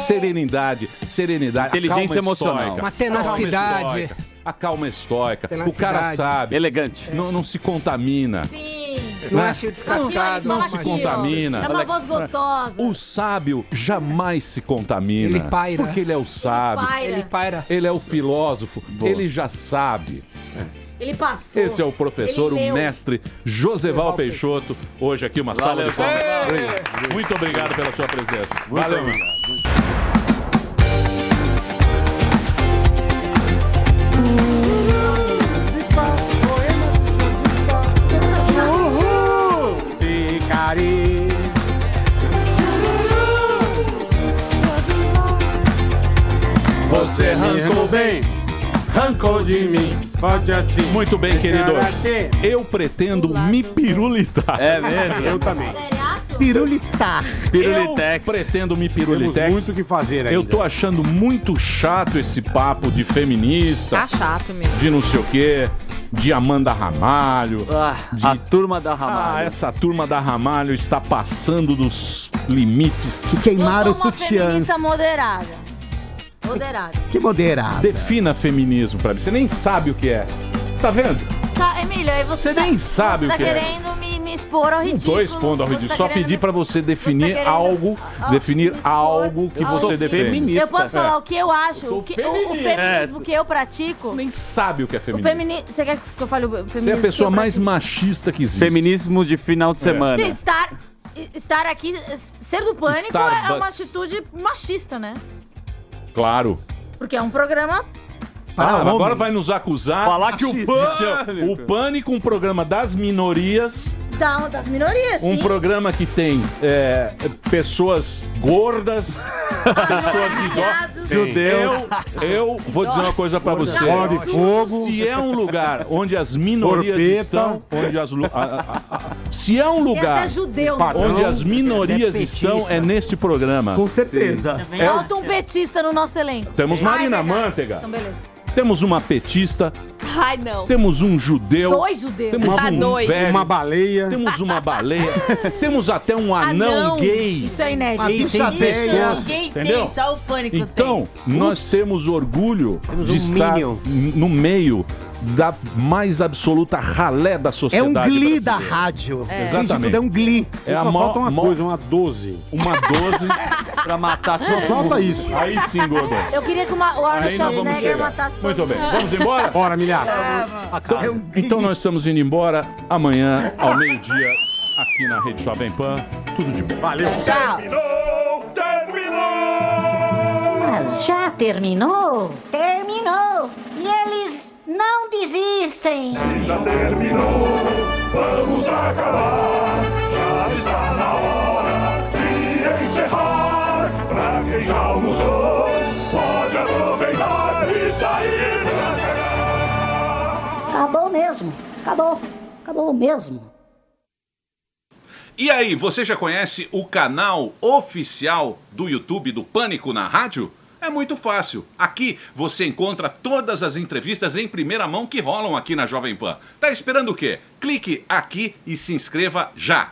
Speaker 3: Serenidade,
Speaker 7: inteligência emocional,
Speaker 10: uma tenacidade,
Speaker 3: a calma estoica. O cara sabe,
Speaker 7: elegante,
Speaker 3: não se contamina.
Speaker 8: Sim.
Speaker 10: Não é fio descascado.
Speaker 3: Não se contamina.
Speaker 8: É uma voz gostosa.
Speaker 3: O sábio jamais se contamina.
Speaker 10: Ele paira.
Speaker 3: Porque ele é o sábio.
Speaker 10: Ele paira.
Speaker 3: Ele é o filósofo. Ele já sabe.
Speaker 8: Ele passou.
Speaker 3: Esse é o professor,
Speaker 8: Ele
Speaker 3: o mestre Joseval Peixoto. Hoje aqui uma salva de palmas. Muito obrigado pela sua presença. Valeu,
Speaker 1: obrigado.
Speaker 3: Você arrancou bem, arrancou de mim.
Speaker 4: Pode assim.
Speaker 3: Muito bem, queridos. Eu pretendo me pirulitar.
Speaker 7: É mesmo?
Speaker 4: Eu também.
Speaker 11: Pirulitar.
Speaker 7: Pirulitex.
Speaker 3: Eu pretendo me
Speaker 4: Temos
Speaker 3: pirulitex.
Speaker 4: muito o que fazer ainda.
Speaker 3: Eu tô achando muito chato esse papo de feminista,
Speaker 12: Tá chato mesmo.
Speaker 3: de não sei o quê, de Amanda Ramalho.
Speaker 7: A turma da Ramalho.
Speaker 3: Ah, essa turma da Ramalho está passando dos limites.
Speaker 11: Que queimaram
Speaker 8: Eu sou uma
Speaker 11: sutiãs.
Speaker 8: feminista moderada. Moderada.
Speaker 11: Que moderada.
Speaker 3: Defina feminismo pra mim. Você nem sabe o que é. Você tá vendo?
Speaker 8: Tá, Emílio, aí você
Speaker 3: nem sabe
Speaker 8: você
Speaker 3: o que
Speaker 8: tá
Speaker 3: é.
Speaker 8: querendo me expor ao
Speaker 3: Não
Speaker 8: ridículo.
Speaker 3: tô expondo ao
Speaker 8: Você
Speaker 3: ridículo.
Speaker 8: tá
Speaker 3: Só
Speaker 8: querendo
Speaker 3: pedi pra você definir
Speaker 8: querendo-
Speaker 3: algo. Definir
Speaker 8: me expor
Speaker 3: algo que
Speaker 8: ao
Speaker 3: você defende.
Speaker 8: Eu posso falar
Speaker 3: É.
Speaker 8: o que eu acho,
Speaker 3: sou
Speaker 8: o
Speaker 3: feminista.
Speaker 8: feminismo que eu pratico.
Speaker 3: Nem sabe o que é
Speaker 8: O
Speaker 3: feminismo.
Speaker 8: feminismo. Você quer que eu fale o feminismo?
Speaker 3: Você é a pessoa
Speaker 8: que eu
Speaker 3: mais machista que existe.
Speaker 7: Feminismo de final de semana.
Speaker 8: Sim, estar aqui, ser do pânico é uma
Speaker 3: Starbucks.
Speaker 8: atitude machista, né?
Speaker 3: Claro.
Speaker 8: Porque é um programa.
Speaker 3: Agora vai nos acusar.
Speaker 7: Falar que o
Speaker 3: de
Speaker 7: Pânico.
Speaker 3: ser o Pânico, um programa das minorias.
Speaker 8: Das minorias,
Speaker 3: Um
Speaker 8: sim.
Speaker 3: programa que tem pessoas gordas, pessoas idosas.
Speaker 7: Judeu.
Speaker 3: Eu vou dizer uma coisa pra você.
Speaker 4: Bola de fogo.
Speaker 3: Se é um lugar onde as minorias
Speaker 4: Porpeta.
Speaker 3: estão, se é um
Speaker 8: Tem
Speaker 3: lugar
Speaker 8: até judeu.
Speaker 3: onde as minorias
Speaker 11: É petista.
Speaker 3: estão, é neste programa.
Speaker 11: Com certeza.
Speaker 8: Falta um petista no nosso elenco.
Speaker 3: Temos
Speaker 8: Ai,
Speaker 3: Marina
Speaker 8: verdade.
Speaker 3: Manteiga,
Speaker 8: Então, beleza.
Speaker 3: temos uma petista,
Speaker 12: Ai, não.
Speaker 3: temos um judeu,
Speaker 8: 2 judeus.
Speaker 3: temos
Speaker 12: Tá
Speaker 3: um
Speaker 12: doido.
Speaker 3: velho,
Speaker 4: Uma baleia.
Speaker 3: temos uma baleia, temos até um anão gay.
Speaker 8: Isso é inédito.
Speaker 11: Uma bicha velha.
Speaker 3: Entendeu?
Speaker 2: Só o pânico
Speaker 3: Então, nós temos orgulho
Speaker 11: Temos
Speaker 3: de
Speaker 11: um
Speaker 3: estar
Speaker 11: Minion.
Speaker 3: no meio da mais absoluta ralé da
Speaker 11: É
Speaker 3: sociedade
Speaker 11: um glee da
Speaker 3: brasileira.
Speaker 11: rádio.
Speaker 3: Exatamente.
Speaker 11: Gente, tudo é um glee.
Speaker 3: É a
Speaker 4: Só falta uma
Speaker 3: maior-
Speaker 4: coisa, uma 12.
Speaker 3: Uma 12.
Speaker 7: Pra matar
Speaker 4: Só
Speaker 7: todo
Speaker 4: falta
Speaker 7: mundo.
Speaker 4: isso.
Speaker 3: Aí sim, Gordon.
Speaker 8: Eu queria que o Arnold
Speaker 3: Aí nós vamos
Speaker 8: Schwarzenegger
Speaker 3: chegar.
Speaker 8: matasse todos.
Speaker 3: Muito bem, vamos embora?
Speaker 4: Bora, milhaço.
Speaker 3: Então nós estamos indo embora amanhã, ao meio-dia, aqui na Rede Jovem Pan. Tudo de bom.
Speaker 4: Valeu.
Speaker 2: Mas já terminou? Terminou! E eles não desistem!
Speaker 9: Já terminou, vamos acabar. Já está na hora de encerrar. Pra quem já almoçou, pode aproveitar e sair pra cagar.
Speaker 2: Acabou mesmo! Acabou! Acabou mesmo!
Speaker 3: E aí, você já conhece o canal oficial do YouTube do Pânico na Rádio? É muito fácil. Aqui você encontra todas as entrevistas em primeira mão que rolam aqui na Jovem Pan. Tá esperando o quê? Clique aqui e se inscreva já.